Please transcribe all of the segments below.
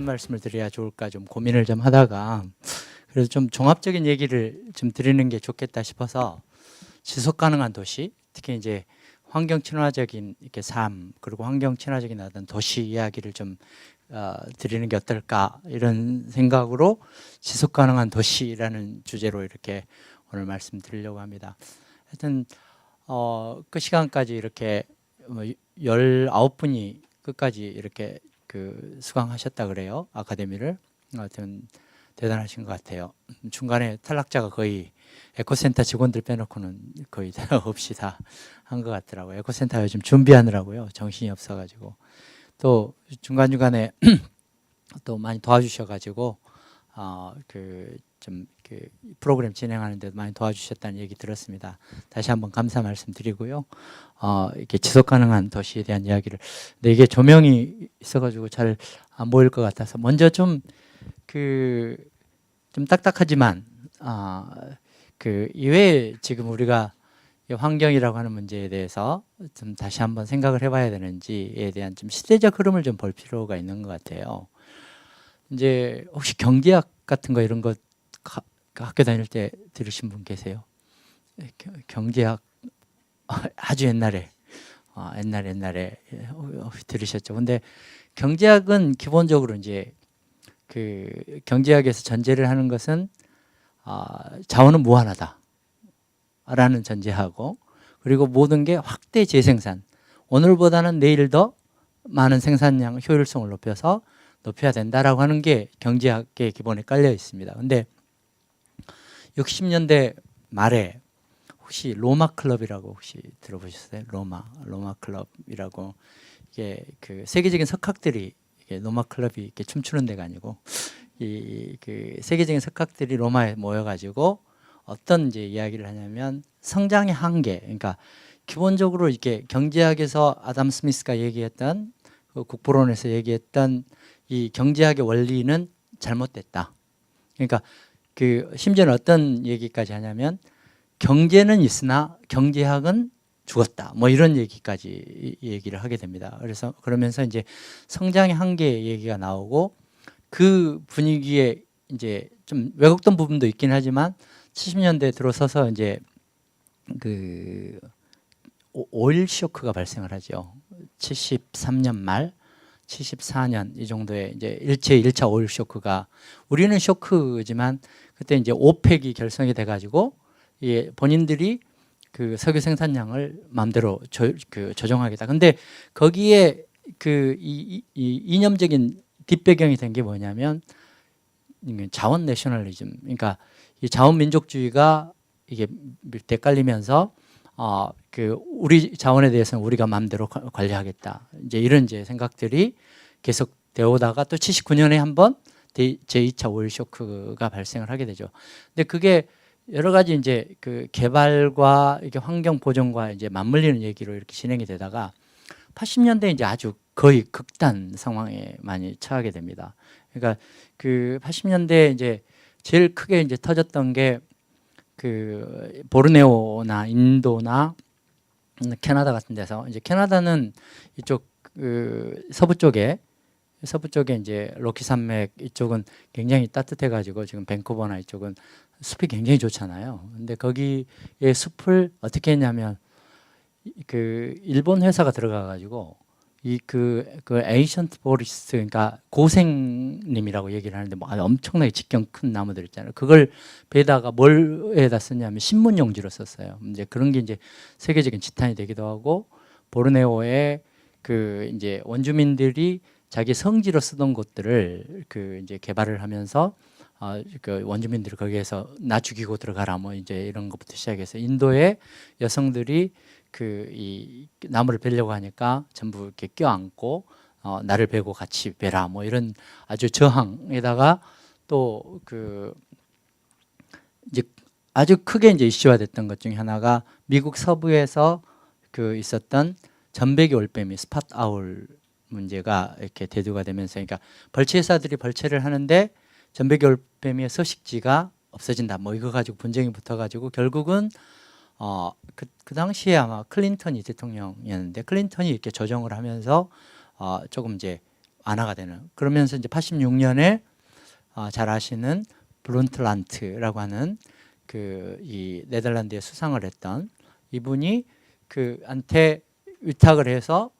말씀을 드려야 좋을까 좀 고민을 좀 하다가, 그래서 좀 종합적인 얘기를 좀 드리는 게 좋겠다 싶어서 지속 가능한 도시, 특히 이제 환경 친화적인 이렇게 삶, 그리고 환경 친화적인 어떤 도시 이야기를 좀 드리는 게 어떨까, 이런 생각으로 지속 가능한 도시라는 주제로 이렇게 오늘 말씀드리려고 합니다. 하여튼 그 시간까지 이렇게 19분이 끝까지 이렇게 그 수강하셨다 그래요, 아카데미를. 하여튼 대단하신 것 같아요. 중간에 탈락자가 거의 에코센터 직원들 빼놓고는 거의 없이 다 한 것 같더라고요. 에코센터 요즘 준비하느라고요, 정신이 없어가지고. 또 중간중간에 또 많이 도와주셔가지고 그 프로그램 진행하는 데도 많이 도와주셨다는 얘기 들었습니다. 다시 한번 감사 말씀드리고요. 이렇게 지속 가능한 도시에 대한 이야기를, 근데 이게 조명이 있어가지고 잘 안 보일 것 같아서 먼저 좀 딱딱하지만 그 이외에 지금 우리가 환경이라고 하는 문제에 대해서 좀 다시 한번 생각을 해봐야 되는지에 대한 좀 시대적 흐름을 좀 볼 필요가 있는 것 같아요. 이제 혹시 경제학 같은 거 이런 거 학교 다닐 때 들으신 분 계세요? 경제학 아주 옛날에 옛날에 들으셨죠. 근데 경제학은 기본적으로 이제 그 경제학에서 전제를 하는 것은 자원은 무한하다 라는 전제하고, 그리고 모든 게 확대 재생산, 오늘보다는 내일 더 많은 생산량 효율성을 높여야 된다라고 하는 게 경제학의 기본에 깔려 있습니다. 근데 60년대 말에 혹시 로마 클럽이라고 혹시 들어보셨어요? 로마 클럽이라고, 이게 그 세계적인 석학들이, 이게 로마 클럽이 이렇게 춤추는 데가 아니고 그 세계적인 석학들이 로마에 모여가지고 어떤 이제 이야기를 하냐면 성장의 한계, 그러니까 기본적으로 이렇게 경제학에서 아담 스미스가 얘기했던 그 국부론에서 얘기했던 이 경제학의 원리는 잘못됐다. 그러니까 그 심지어는 어떤 얘기까지 하냐면 경제는 있으나 경제학은 죽었다, 뭐 이런 얘기까지 얘기를 하게 됩니다. 그래서 그러면서 이제 성장의 한계 얘기가 나오고, 그 분위기에 이제 좀 왜곡된 부분도 있긴 하지만 70년대 들어서서 이제 그 오일 쇼크가 발생을 하죠. 73년 말 74년 이 정도에 이제 1차 오일 쇼크가, 우리는 쇼크지만 그때 이제 오펙이 결성이 돼 가지고 본인들이 그 석유 생산량을 마음대로 조정하겠다. 근데 거기에 그 이념적인 뒷배경이 된 게 뭐냐면 자원 내셔널리즘, 그러니까 이 자원 민족주의가 이게 되깔리면서 그 우리 자원에 대해서는 우리가 마음대로 관리하겠다, 이제 이런 이제 생각들이 계속 되어 오다가 또 79년에 한번 제2차 오일 쇼크가 발생을 하게 되죠. 근데 그게 여러 가지 이제 그 개발과 이게 환경 보존과 이제 맞물리는 얘기로 이렇게 진행이 되다가 80년대 이제 아주 거의 극단 상황에 많이 처하게 됩니다. 그러니까 그 80년대 이제 제일 크게 이제 터졌던 게 그 보르네오나 인도나 캐나다 같은 데서, 이제 캐나다는 이쪽 그 서부 쪽에 이제 로키 산맥 이쪽은 굉장히 따뜻해 가지고 지금 밴쿠버나 이쪽은 숲이 굉장히 좋잖아요. 근데 거기에 숲을 어떻게 했냐면 그 일본 회사가 들어가 가지고 그 에이션트 포리스트, 그러니까 고생님이라고 얘기를 하는데 뭐 엄청나게 직경 큰 나무들 있잖아요. 그걸 배에다가 뭘에다 썼냐면 신문용지로 썼어요. 이제 그런 게 이제 세계적인 지탄이 되기도 하고, 보르네오에 그 이제 원주민들이 자기 성지로 쓰던 곳들을 그 이제 개발을 하면서 그 원주민들을 거기에서 나 죽이고 들어가라, 뭐 이제 이런 것부터 시작해서 인도의 여성들이 그 이 나무를 베려고 하니까 전부 이렇게 껴안고 나를 베고 같이 베라, 뭐 이런 아주 저항에다가 또 그 이제 아주 크게 이제 이슈화됐던 것 중에 하나가 미국 서부에서 그 있었던 전백이 올빼미 스팟 아울 문제가 이렇게 대두가 되면서, 그러니까 벌채 회사들이 벌채를 하는데 전백이 올빼미의 서식지가 없어진다, 뭐 이거 가지고 분쟁이 붙어가지고 결국은 그 당시에 아마 클린턴이 대통령이었는데 클린턴이 이렇게 조정을 하면서 조금 이제 안화가 되는. 그러면서 이제 86년에 잘 아시는 브론틀란트라고 하는 그 이 네덜란드에 수상을 했던 이분이 그한테 위탁을 해서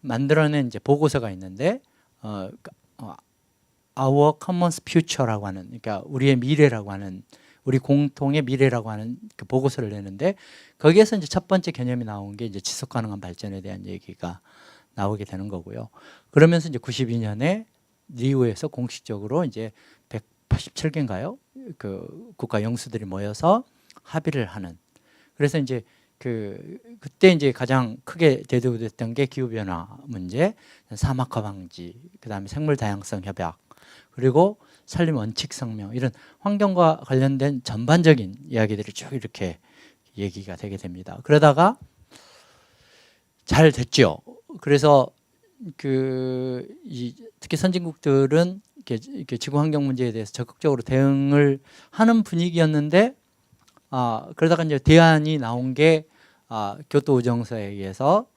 만들어낸 이제 보고서가 있는데 Our Common Future라고 하는, 그러니까 우리의 미래라고 하는, 우리 공통의 미래라고 하는 그 보고서를 내는데 거기에서 이제 첫 번째 개념이 나온 게 이제 지속 가능한 발전에 대한 얘기가 나오게 되는 거고요. 그러면서 이제 92년에 리우에서 공식적으로 이제 187개인가요? 그 국가 영수들이 모여서 합의를 하는. 그래서 이제 그때 이제 가장 크게 대두됐던 게 기후 변화 문제, 사막화 방지, 그다음에 생물 다양성 협약, 그리고 산림 원칙 성명, 이런 환경과 관련된 전반적인 이야기들이 쭉 이렇게 얘기가 되게 됩니다. 그러다가 잘 됐죠. 그래서 특히 선진국들은 이렇게 지구 환경 문제에 대해서 적극적으로 대응을 하는 분위기였는데 그러다가 이제 대안이 나온 게 교토 우정서에 의해서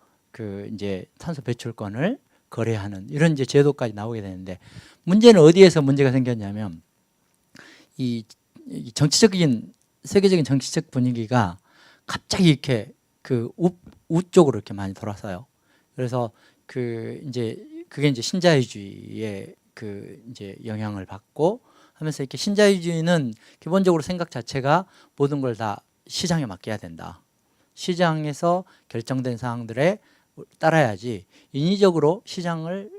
이제 탄소 배출권을 거래하는 이런 이제 제도까지 나오게 되는데, 문제는 어디에서 문제가 생겼냐면 이 정치적인 세계적인 정치적 분위기가 갑자기 이렇게 우 쪽으로 이렇게 많이 돌아서요. 그래서 이제 그게 이제 신자유주의의 이제 영향을 받고 하면서, 이렇게 신자유주의는 기본적으로 생각 자체가 모든 걸 다 시장에 맡겨야 된다. 시장에서 결정된 사항들에 따라야지 인위적으로 시장을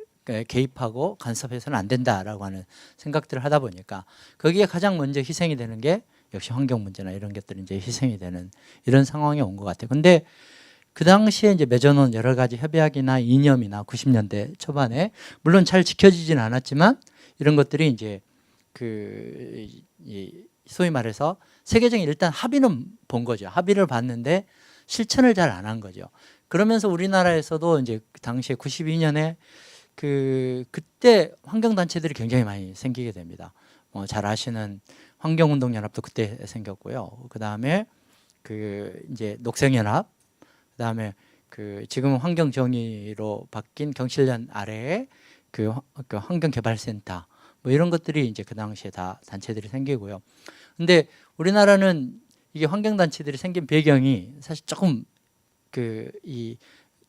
개입하고 간섭해서는 안 된다라고 하는 생각들을 하다 보니까 거기에 가장 먼저 희생이 되는 게 역시 환경 문제나 이런 것들이 이제 희생이 되는 이런 상황이 온 것 같아요. 근데 그 당시에 이제 맺어놓은 여러 가지 협약이나 이념이나 90년대 초반에 물론 잘 지켜지지는 않았지만 이런 것들이 이제 소위 말해서 세계적인 일단 합의는 본 거죠. 합의를 봤는데 실천을 잘 안 한 거죠. 그러면서 우리나라에서도 이제 당시에 92년에 그때 환경단체들이 굉장히 많이 생기게 됩니다. 잘 아시는 환경운동연합도 그때 생겼고요. 그 다음에 이제 녹색연합, 그 다음에 지금은 환경정의로 바뀐 경실련 아래에 환경개발센터, 뭐 이런 것들이 이제 그 당시에 다 단체들이 생기고요. 근데 우리나라는 이게 환경단체들이 생긴 배경이 사실 조금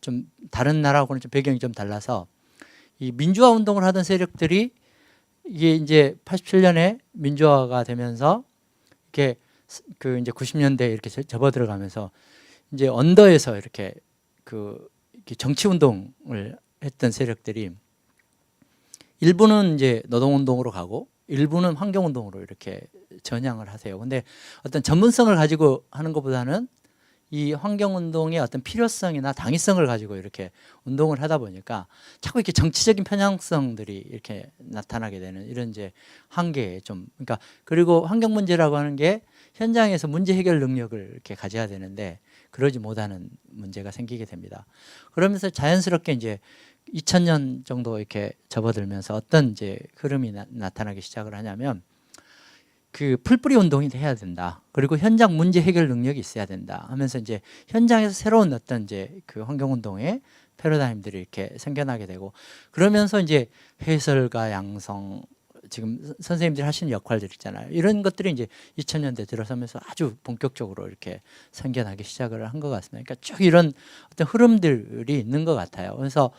좀 다른 나라하고는 좀 배경이 좀 달라서, 이 민주화 운동을 하던 세력들이 이게 이제 87년에 민주화가 되면서 이렇게 이제 90년대에 이렇게 접어들어가면서 이제 언더에서 이렇게 정치 운동을 했던 세력들이 일부는 이제 노동운동으로 가고 일부는 환경운동으로 이렇게 전향을 하세요. 근데 어떤 전문성을 가지고 하는 것보다는 이 환경운동의 어떤 필요성이나 당위성을 가지고 이렇게 운동을 하다 보니까 자꾸 이렇게 정치적인 편향성들이 이렇게 나타나게 되는 이런 이제 한계에 그러니까, 그리고 환경 문제라고 하는 게 현장에서 문제 해결 능력을 이렇게 가져야 되는데 그러지 못하는 문제가 생기게 됩니다. 그러면서 자연스럽게 이제 2000년 정도 이렇게 접어들면서 어떤 이제 흐름이 나타나기 시작을 하냐면, 풀뿌리 운동이 돼야 된다. 그리고 현장 문제 해결 능력이 있어야 된다 하면서 이제 현장에서 새로운 어떤 이제 환경 운동의 패러다임들이 이렇게 생겨나게 되고, 그러면서 이제 해설과 양성, 지금 선생님들이 하시는 역할들 있잖아요. 이런 것들이 이제 2000년대 들어서면서 아주 본격적으로 이렇게 생겨나기 시작을 한 것 같습니다. 그러니까 쭉 이런 어떤 흐름들이 있는 것 같아요. 그래서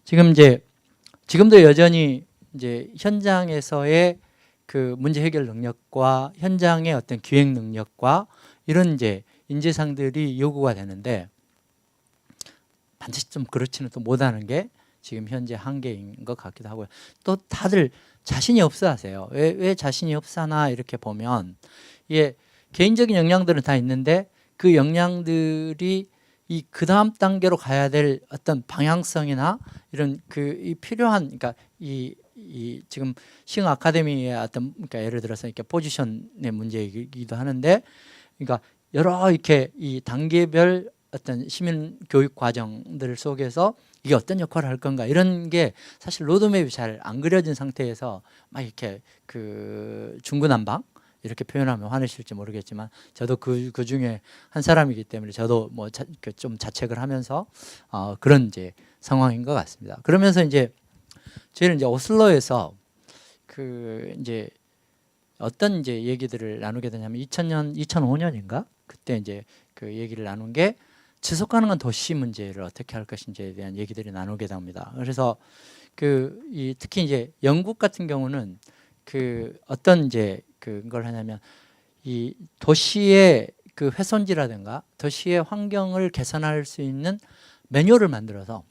지금도 여전히 이제 현장에서의 문제 해결 능력과 현장의 어떤 기획 능력과 이런 이제 인재상들이 요구가 되는데, 반드시 좀 그렇지는 또 못하는 게 지금 현재 한계인 것 같기도 하고요. 또 다들 자신이 없어 하세요. 왜 자신이 없어 하나 이렇게 보면, 이게 개인적인 역량들은 다 있는데 그 역량들이 그 다음 단계로 가야 될 어떤 방향성이나 이런 이 필요한, 그러니까 지금 싱 아카데미의 어떤, 그러니까 예를 들어서 이렇게 포지션의 문제이기도 하는데, 그러니까 여러 이렇게 이 단계별 어떤 시민 교육 과정들 속에서 이게 어떤 역할을 할 건가, 이런 게 사실 로드맵이 잘 안 그려진 상태에서 막 이렇게 중구난방 이렇게 표현하면 화내실지 모르겠지만, 저도 그 중에 한 사람이기 때문에 저도 뭐 좀 자책을 하면서 그런 이제 상황인 것 같습니다. 그러면서 이제 저희는 이제 오슬로에서 그 이제 어떤 이제 얘기들을 나누게 되냐면 2000년, 2005년인가 그때 이제 그 얘기를 나눈 게 지속 가능한 도시 문제를 어떻게 할 것인지에 대한 얘기들이 나누게 됩니다. 그래서 특히 이제 영국 같은 경우는 그 어떤 이제 그걸 하냐면 이 도시의 그 훼손지라든가 도시의 환경을 개선할 수 있는 매뉴얼을 만들어서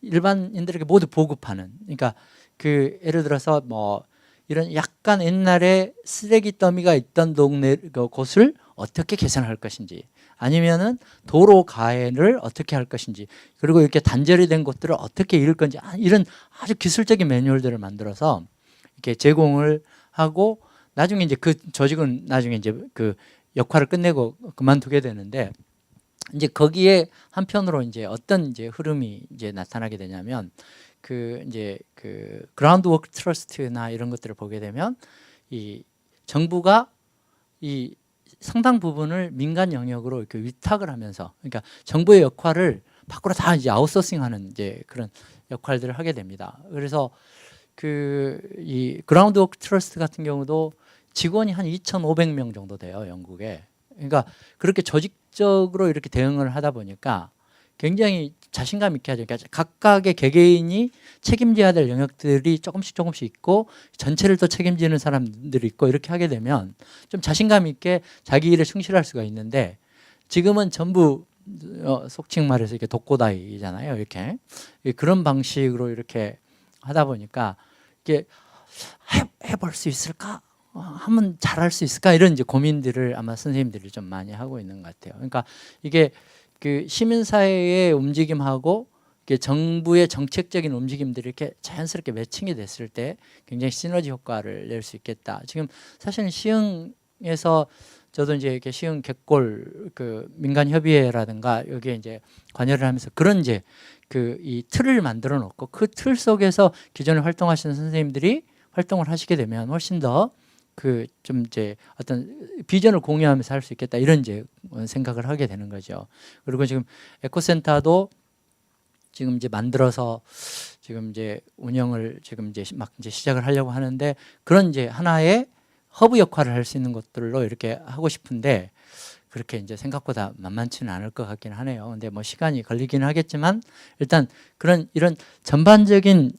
일반인들에게 모두 보급하는, 그러니까 그 예를 들어서 뭐 이런 약간 옛날에 쓰레기 더미가 있던 동네 곳을 어떻게 개선할 것인지, 아니면은 도로 가해를 어떻게 할 것인지, 그리고 이렇게 단절이 된 곳들을 어떻게 이을 건지, 이런 아주 기술적인 매뉴얼들을 만들어서 이렇게 제공을 하고, 나중에 이제 그 조직은 나중에 이제 그 역할을 끝내고 그만두게 되는데, 이제 거기에 한편으로 이제 어떤 이제 흐름이 이제 나타나게 되냐면 이제 그라운드 워크 트러스트나 이런 것들을 보게 되면 이 정부가 이 상당 부분을 민간 영역으로 이렇게 위탁을 하면서, 그러니까 정부의 역할을 밖으로 다 이제 아웃소싱하는 이제 그런 역할들을 하게 됩니다. 그래서 이 그라운드 워크 트러스트 같은 경우도 직원이 한 2,500명 정도 돼요, 영국에. 그러니까 그렇게 조직적으로 이렇게 대응을 하다 보니까 굉장히 자신감 있게 하죠. 그러니까 각각의 개개인이 책임져야 될 영역들이 조금씩 있고, 전체를 또 책임지는 사람들이 있고, 이렇게 하게 되면 좀 자신감 있게 자기 일에 충실할 수가 있는데, 지금은 전부 속칭 말해서 이렇게 독고다이잖아요. 이렇게 그런 방식으로 이렇게 하다 보니까 이게 해볼 수 있을까? 하면 잘할 수 있을까? 이런 이제 고민들을 아마 선생님들이 좀 많이 하고 있는 것 같아요. 그러니까 이게 그 시민사회의 움직임하고 정부의 정책적인 움직임들이 이렇게 자연스럽게 매칭이 됐을 때 굉장히 시너지 효과를 낼 수 있겠다. 지금 사실은 시흥에서 저도 이제 이렇게 시흥 객골 민간협의회라든가 여기에 이제 관여를 하면서 그런 이제 이 틀을 만들어 놓고, 그 틀 속에서 기존에 활동하시는 선생님들이 활동을 하시게 되면 훨씬 더 좀 이제 어떤 비전을 공유하면서 할 수 있겠다, 이런 이제 생각을 하게 되는 거죠. 그리고 지금 에코센터도 지금 이제 만들어서 지금 이제 운영을 지금 이제 막 이제 시작을 하려고 하는데, 그런 이제 하나의 허브 역할을 할 수 있는 것들로 이렇게 하고 싶은데 그렇게 이제 생각보다 만만치는 않을 것 같긴 하네요. 근데 뭐 시간이 걸리긴 하겠지만 일단 이런 전반적인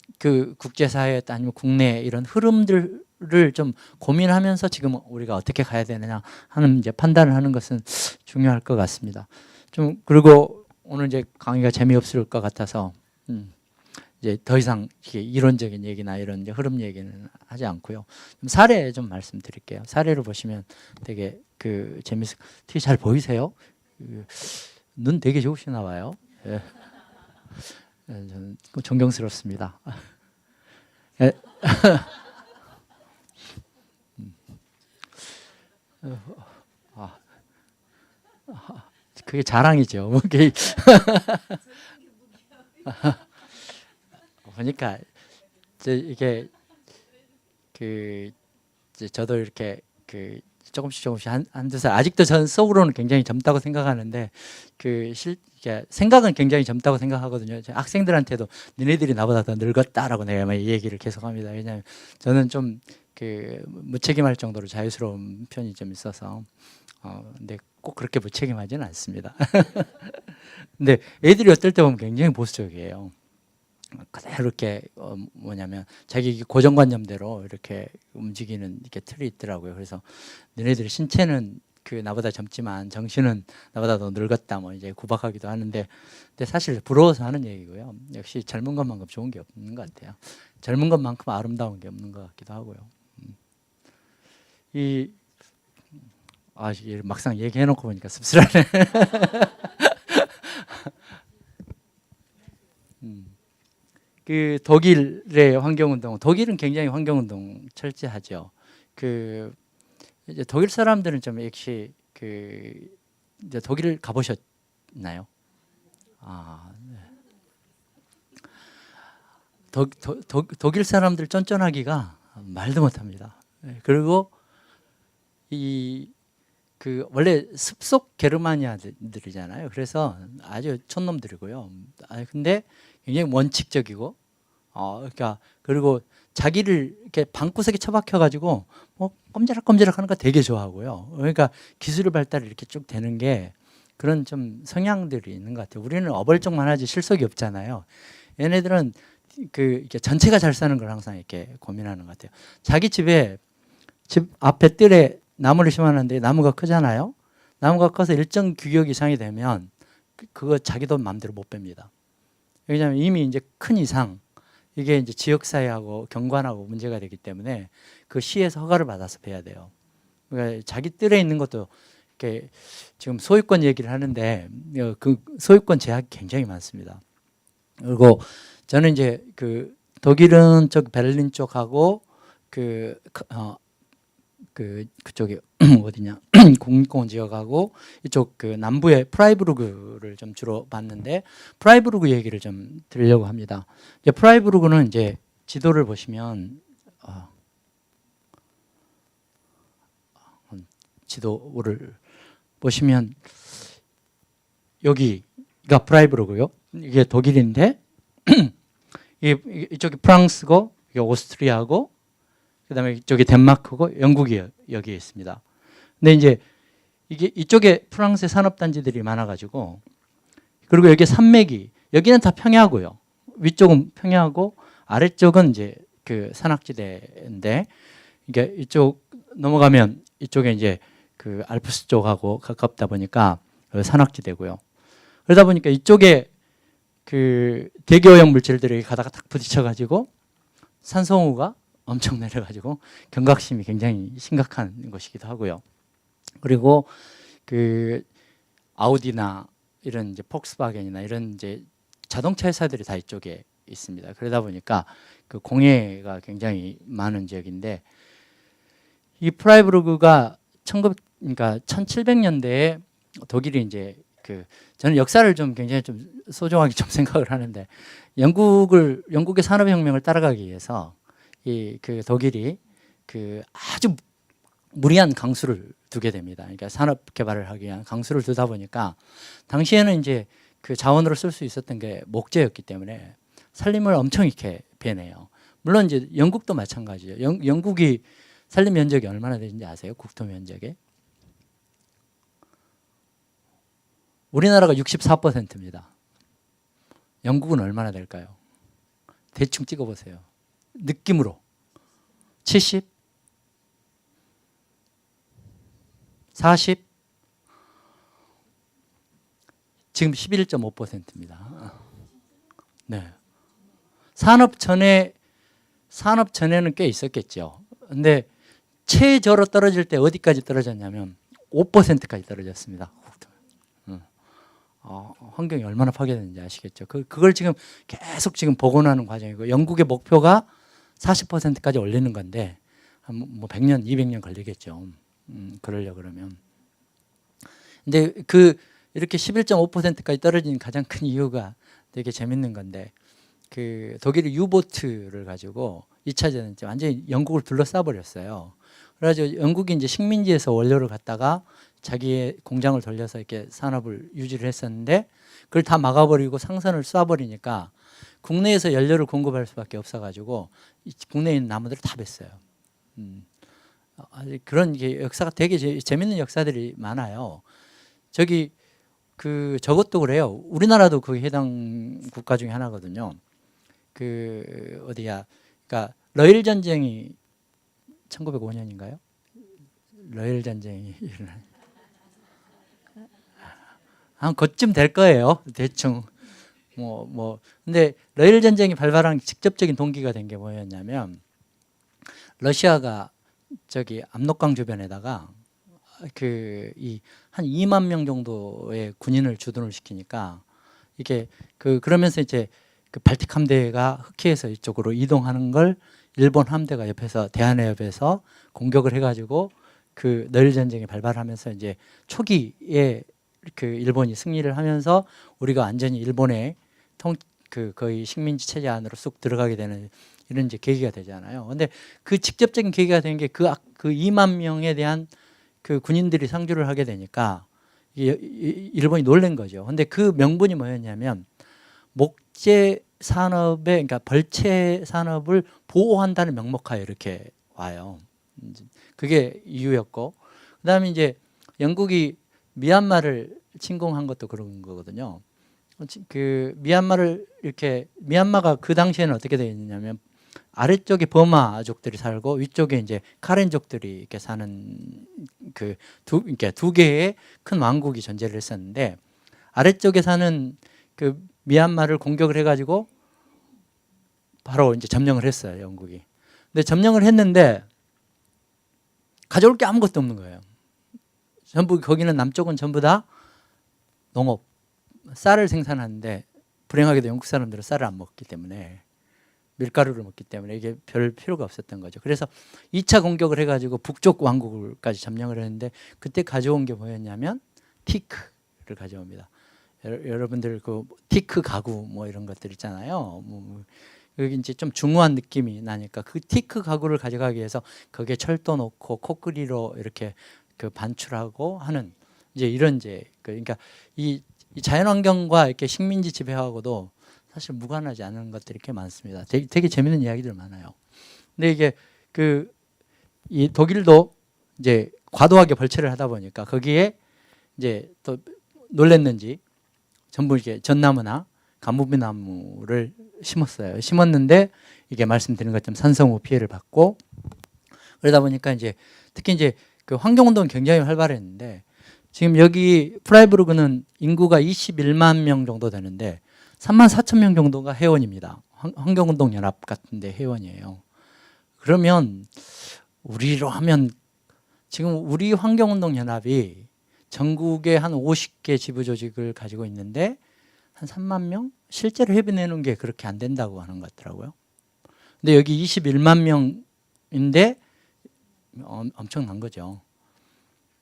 국제사회 아니면 국내 이런 흐름들을 좀 고민하면서 지금 우리가 어떻게 가야 되느냐 하는 이제 판단을 하는 것은 중요할 것 같습니다. 좀 그리고 오늘 이제 강의가 재미없을 것 같아서 이제 더 이상 이론적인 얘기나 이런 이제 흐름 얘기는 하지 않고요. 좀 사례 좀 말씀드릴게요. 사례를 보시면 되게 재밌을. 되게 잘 보이세요? 눈 되게 좋으시나 봐요. 예. 저는 존경스럽습니다. 예. 그게 자랑이죠. 뭐 보니까 이게 저도 이렇게 조금씩 한두 살, 아직도 전 속으로는 굉장히 젊다고 생각하는데 생각은 굉장히 젊다고 생각하거든요. 학생들한테도 니네들이 나보다 더 늙었다라고 내가 이 얘기를 계속합니다. 왜냐하면 저는 좀 무책임할 정도로 자유스러운 편이 좀 있어서 근데 꼭 그렇게 무책임하지는 않습니다. 근데 애들이 어떨 때 보면 굉장히 보수적이에요. 그대로 이렇게 뭐냐면 자기 고정관념대로 이렇게 움직이는 이렇게 틀이 있더라고요. 그래서 너네들이 신체는 나보다 젊지만 정신은 나보다 더 늙었다, 뭐 이제 구박하기도 하는데, 근데 사실 부러워서 하는 얘기고요. 역시 젊은 것만큼 좋은 게 없는 것 같아요. 젊은 것만큼 아름다운 게 없는 것 같기도 하고요. 막상 얘기해놓고 보니까 씁쓸하네. 독일의 환경운동, 독일은 굉장히 환경운동 철저하죠. 이제 독일 사람들은 좀 역시 이제 독일 가보셨나요? 네. 독일 사람들 쫀쫀하기가 말도 못합니다. 그리고 원래 습속 게르마니아들이잖아요. 그래서 아주 촌놈들이고요. 근데 굉장히 원칙적이고 그러니까 그리고 자기를 이렇게 방구석에 처박혀 가지고 뭐 꼼지락꼼지락 하는 거 되게 좋아하고요. 그러니까 기술의 발달이 이렇게 쭉 되는 게 그런 좀 성향들이 있는 것 같아요. 우리는 어벌쩍만 하지 실속이 없잖아요. 얘네들은 이렇게 전체가 잘 사는 걸 항상 이렇게 고민하는 것 같아요. 자기 집 앞에 뜰에 나무를 심었는데 나무가 크잖아요. 나무가 커서 일정 규격 이상이 되면 그거 자기도 마음대로 못 뺍니다. 왜냐하면 이미 이제 큰 이상 이게 이제 지역사회하고 경관하고 문제가 되기 때문에 그 시에서 허가를 받아서 베야 돼요. 그러니까 자기 뜰에 있는 것도 이렇게 지금 소유권 얘기를 하는데 그 소유권 제약이 굉장히 많습니다. 그리고 저는 이제 그 독일은 쪽 베를린 쪽하고 그쪽이 어디냐 국립공원 지역하고 이쪽 그 남부의 프라이부르그를 좀 주로 봤는데 프라이부르그 얘기를 좀 드리려고 합니다. 이제 프라이부르그는 이제 지도를 보시면 지도를 보시면 여기가 프라이부르그요. 이게 독일인데 이쪽이 프랑스고 이게 오스트리아고 그다음에 이쪽이 덴마크고 영국이 여기에 있습니다. 근데 이제 이게 이쪽에 프랑스의 산업단지들이 많아가지고 그리고 여기 산맥이 여기는 다 평야고요. 위쪽은 평야고 아래쪽은 이제 그 산악지대인데 이게 이쪽 넘어가면 이쪽에 이제 그 알프스 쪽하고 가깝다 보니까 산악지대고요. 그러다 보니까 이쪽에 그 대기오염 물질들이 가다가 탁 부딪혀가지고 산성우가 엄청 내려가지고 경각심이 굉장히 심각한 것이기도 하고요. 그리고 그 아우디나 이런 이제 폭스바겐이나 이런 이제 자동차 회사들이 다 이쪽에 있습니다. 그러다 보니까 그 공해가 굉장히 많은 지역인데 이 프라이부르그가 그러니까 1700년대에 독일이 이제 저는 역사를 좀 굉장히 좀 소중하게 좀 생각을 하는데 영국의 산업혁명을 따라가기 위해서 그 독일이 아주 무리한 강수를 두게 됩니다. 그러니까 산업 개발을 하기 위한 강수를 두다 보니까 당시에는 이제 그 자원으로 쓸 수 있었던 게 목재였기 때문에 산림을 엄청 이렇게 베네요. 물론 이제 영국도 마찬가지예요. 영국이 산림 면적이 얼마나 되는지 아세요? 국토 면적에? 우리나라가 64%입니다. 영국은 얼마나 될까요? 대충 찍어보세요. 느낌으로 70? 40? 지금 11.5%입니다. 네. 산업 전에는 꽤 있었겠죠. 근데 최저로 떨어질 때 어디까지 떨어졌냐면 5%까지 떨어졌습니다. 환경이 얼마나 파괴되는지 아시겠죠. 그걸 지금 계속 지금 복원하는 과정이고 영국의 목표가 40%까지 올리는 건데 뭐 100년, 200년 걸리겠죠. 그러려고 그러면. 근데 이렇게 11.5%까지 떨어진 가장 큰 이유가 되게 재밌는 건데 독일이 유보트를 가지고 2차 대전 때 완전히 영국을 둘러싸 버렸어요. 그래가지고 영국이 이제 식민지에서 원료를 갖다가 자기의 공장을 돌려서 이렇게 산업을 유지를 했었는데 그걸 다 막아버리고 상선을 쏴버리니까 국내에서 연료를 공급할 수밖에 없어가지고 국내에 있는 나무들을 다 뱄어요. 그런 역사가 되게 재밌는 역사들이 많아요. 저것도 그래요. 우리나라도 거기 해당 국가 중에 하나거든요. 그러니까 러일 전쟁이 1905년인가요? 러일 전쟁이 한 그쯤 될 거예요. 대충 근데 러일 전쟁이 발발한 직접적인 동기가 된 게 뭐였냐면 러시아가 압록강 주변에다가 한 2만 명 정도의 군인을 주둔을 시키니까 이게 그러면서 이제 발틱 함대가 흑해에서 이쪽으로 이동하는 걸 일본 함대가 옆에서 대한해협에서 공격을 해가지고 러일 전쟁이 발발하면서 이제 초기에 일본이 승리를 하면서 우리가 완전히 일본의 거의 식민지 체제 안으로 쑥 들어가게 되는 이런 이제 계기가 되잖아요. 근데 직접적인 계기가 된 게 그 2만 명에 대한 군인들이 상주를 하게 되니까 일본이 놀란 거죠. 근데 그 명분이 뭐였냐면 목재 산업에 그러니까 벌채 산업을 보호한다는 명목하에 이렇게 와요. 그게 이유였고 그다음에 이제 영국이 미얀마를 침공한 것도 그런 거거든요. 그 미얀마를 이렇게 미얀마가 그 당시에는 어떻게 되어 있냐면 아래쪽에 버마족들이 살고 위쪽에 이제 카렌족들이 이렇게 사는 그러니까 두 개의 큰 왕국이 존재를 했었는데 아래쪽에 사는 그 미얀마를 공격을 해가지고 바로 이제 점령을 했어요, 영국이. 근데 점령을 했는데 가져올 게 아무것도 없는 거예요. 전부 거기는 남쪽은 전부 다 농업, 쌀을 생산하는데 불행하게도 영국 사람들은 쌀을 안 먹기 때문에 밀가루를 먹기 때문에 이게 별 필요가 없었던 거죠. 그래서 2차 공격을 해가지고 북쪽 왕국까지 점령을 했는데 그때 가져온 게 뭐였냐면 티크를 가져옵니다. 여러분들 그 티크 가구 뭐 이런 것들 있잖아요. 여기 이제 좀 중후한 느낌이 나니까 그 티크 가구를 가져가기 위해서 거기에 철도 넣고 코끼리로 이렇게 그 반출하고 하는 이제 이런 이제 그러니까 이 자연환경과 이렇게 식민지 지배하고도 사실 무관하지 않은 것들이 꽤 많습니다. 되게 재밌는 이야기들 많아요. 근데 이게 이 독일도 이제 과도하게 벌채를 하다 보니까 거기에 이제 또 놀랬는지 전부 이렇게 전나무나 가무비나무를 심었어요. 심었는데 이게 말씀드린 것처럼 산성우 피해를 받고 그러다 보니까 이제 특히 이제 그 환경운동이 굉장히 활발했는데 지금 여기 프라이부르크는 인구가 21만 명 정도 되는데 3만 4천 명 정도가 회원입니다. 환경운동연합 같은데 회원이에요. 그러면 우리로 하면 지금 우리 환경운동연합이 전국에 한 50개 지부조직을 가지고 있는데 한 3만 명? 실제로 협의내는 게 그렇게 안 된다고 하는 것 같더라고요. 근데 여기 21만 명인데 엄청난 거죠.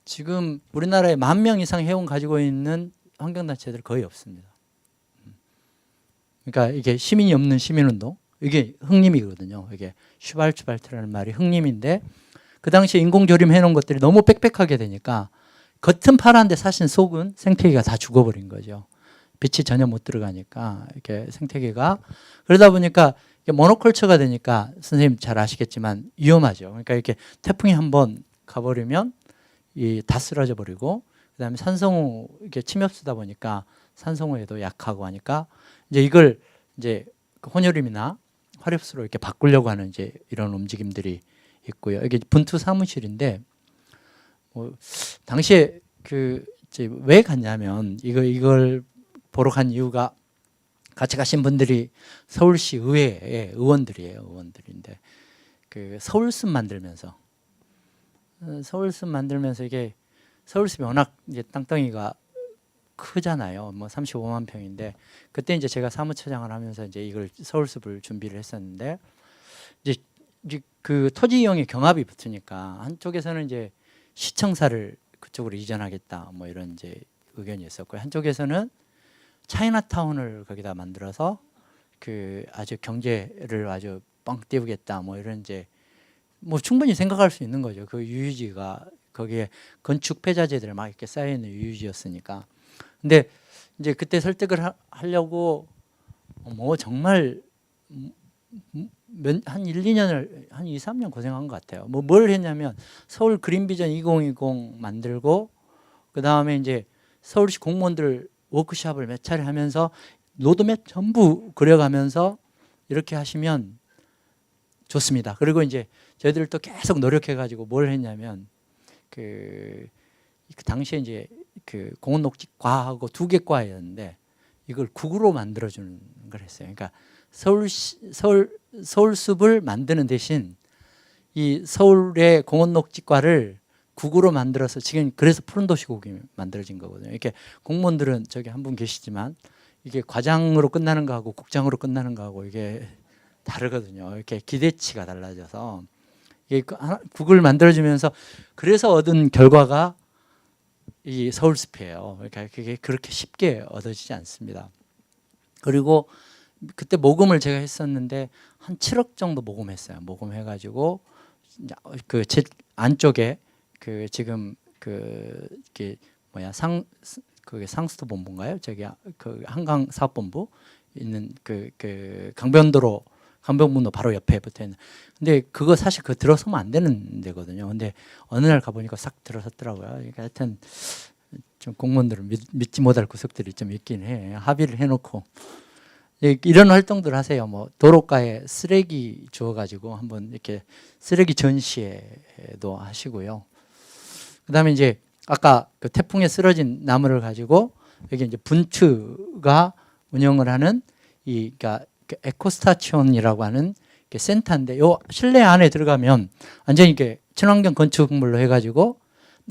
지금 우리나라에 10,000명 이상 회원 가지고 있는 환경단체들 거의 없습니다. 그러니까 이게 시민이 없는 시민운동, 이게 흑림이거든요. 이게 슈발츠발트라는 말이 흑림인데 그 당시에 인공조림 해놓은 것들이 너무 빽빽하게 되니까 겉은 파란데 사실 속은 생태계가 다 죽어버린 거죠. 빛이 전혀 못 들어가니까 이렇게 생태계가 그러다 보니까 모노컬처가 되니까 선생님 잘 아시겠지만 위험하죠. 그러니까 이렇게 태풍이 한번 가버리면 다 쓰러져 버리고 그다음에 산성우 이렇게 침엽수다 보니까 산성우에도 약하고 하니까 이제 이걸 이제 혼혈임이나 화렵수로 이렇게 바꾸려고 하는 이제 이런 움직임들이 있고요. 이게 분투 사무실인데 당시에 이제 왜 갔냐면 이걸 보러 간 이유가 같이 가신 분들이 서울시 의회의 의원들이에요. 의원들인데 그 서울숲 만들면서 이게 서울숲이 워낙 이제 땅덩이가 크잖아요. 뭐 35만 평인데 그때 이제 제가 사무처장을 하면서 이제 이걸 서울숲을 준비를 했었는데 이제 그 토지 이용의 경합이 붙으니까 한쪽에서는 이제 시청사를 그쪽으로 이전하겠다 뭐 이런 이제 의견이 있었고요. 한쪽에서는 차이나타운을 거기다 만들어서 그 아주 경제를 아주 뻥 띄우겠다 뭐 이런 이제 뭐 충분히 생각할 수 있는 거죠. 그 유유지가 거기에 건축 폐자재들 막 이렇게 쌓여 있는 유유지였으니까. 근데 이제 그때 설득을 하려고 뭐 정말 한 1, 2년을 한 2, 3년 고생한 것 같아요. 뭐 뭘 했냐면 서울 그린비전 2020 만들고 그다음에 이제 서울시 공무원들 워크숍을 몇 차례 하면서 로드맵 전부 그려가면서 이렇게 하시면 좋습니다. 그리고 이제 저희들 또 계속 노력해가지고 뭘 했냐면 그 당시에 이제 그 공원녹지과하고 2개 과였는데 이걸 국으로 만들어주는 걸 했어요. 그러니까 서울숲을 만드는 대신 이 서울의 공원녹지과를 국으로 만들어서 지금 그래서 푸른도시국이 만들어진 거거든요. 이렇게 공무원들은 저기 한 분 계시지만 이게 과장으로 끝나는 거하고 국장으로 끝나는 거하고 이게 다르거든요. 이렇게 기대치가 달라져서 이게 국을 만들어주면서 그래서 얻은 결과가 이 서울숲이에요. 그러니까 그게 그렇게 쉽게 얻어지지 않습니다. 그리고 그때 모금을 제가 했었는데 한 7억 정도 모금했어요. 모금해가지고 그 제 안쪽에 그 지금 그게 뭐야 그게 상수도 본부인가요? 저기 그 한강 사업본부 있는 그 강변북로 바로 옆에 붙어 있는. 근데 그거 사실 그거 들어서면 안 되는 데거든요. 근데 어느 날 가보니까 싹 들어섰더라고요. 그러니까 하여튼 좀 공무원들은 믿지 못할 구석들이 좀 있긴 해. 합의를 해놓고 이런 활동들 하세요. 뭐 도로가에 쓰레기 주워가지고 한번 이렇게 쓰레기 전시회도 하시고요. 그다음에 이제 아까 그 태풍에 쓰러진 나무를 가지고 여기 이제 분투가 운영을 하는 그러니까 에코스타치온이라고 하는 센터인데 요 실내 안에 들어가면 완전히 이렇게 친환경 건축물로 해가지고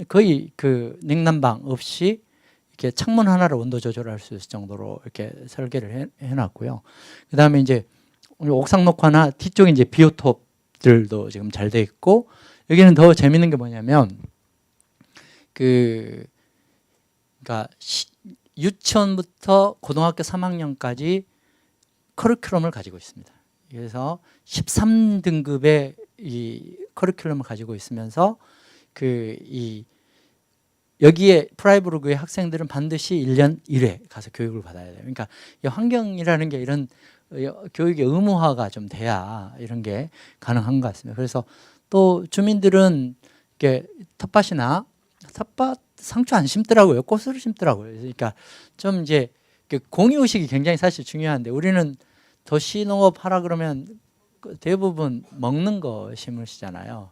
거의 그 냉난방 없이 이렇게 창문 하나로 온도 조절할 수 있을 정도로 이렇게 설계를 해놨고요. 그 다음에 이제 옥상 녹화나 뒤쪽에 이제 비오톱들도 지금 잘 돼 있고 여기는 더 재밌는 게 뭐냐면 그러니까 유치원부터 고등학교 3학년까지 커리큘럼을 가지고 있습니다. 그래서 13등급의 이 커리큘럼을 가지고 있으면서 여기에 프라이브루그의 학생들은 반드시 1년 1회 가서 교육을 받아야 돼요. 그러니까 이 환경이라는 게 이런 교육의 의무화가 좀 돼야 이런 게 가능한 것 같습니다. 그래서 또 주민들은 이렇게 텃밭 상추 안 심더라고요. 꽃을 심더라고요. 그러니까 좀 이제 공유의식이 굉장히 사실 중요한데 우리는 도시 농업 하라 그러면 대부분 먹는 거 심으시잖아요.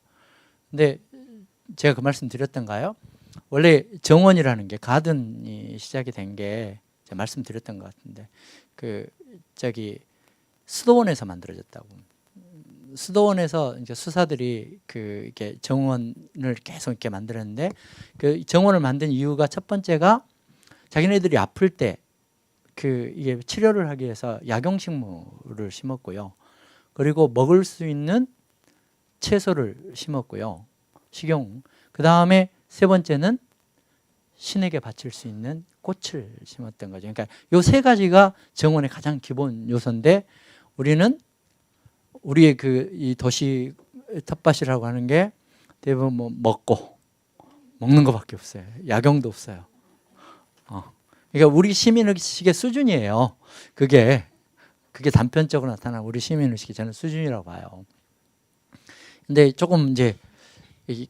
근데 제가 그 말씀 드렸던가요? 원래 정원이라는 게 가든이 시작이 된 게 제가 말씀드렸던 것 같은데 수도원에서 만들어졌다고. 수도원에서 이제 수사들이 이렇게 정원을 계속 이렇게 만들었는데 그 정원을 만든 이유가 첫 번째가 자기네들이 아플 때 이게 치료를 하기 위해서 약용식물을 심었고요. 그리고 먹을 수 있는 채소를 심었고요. 식용. 그 다음에 세 번째는 신에게 바칠 수 있는 꽃을 심었던 거죠. 그러니까 이 세 가지가 정원의 가장 기본 요소인데 우리는 우리의 이 도시 텃밭이라고 하는 게 대부분 뭐 먹는 것밖에 없어요. 약용도 없어요. 그러니까 우리 시민의식의 수준이에요. 그게 단편적으로 나타나는 우리 시민의식이 저는 수준이라고 봐요. 근데 조금 이제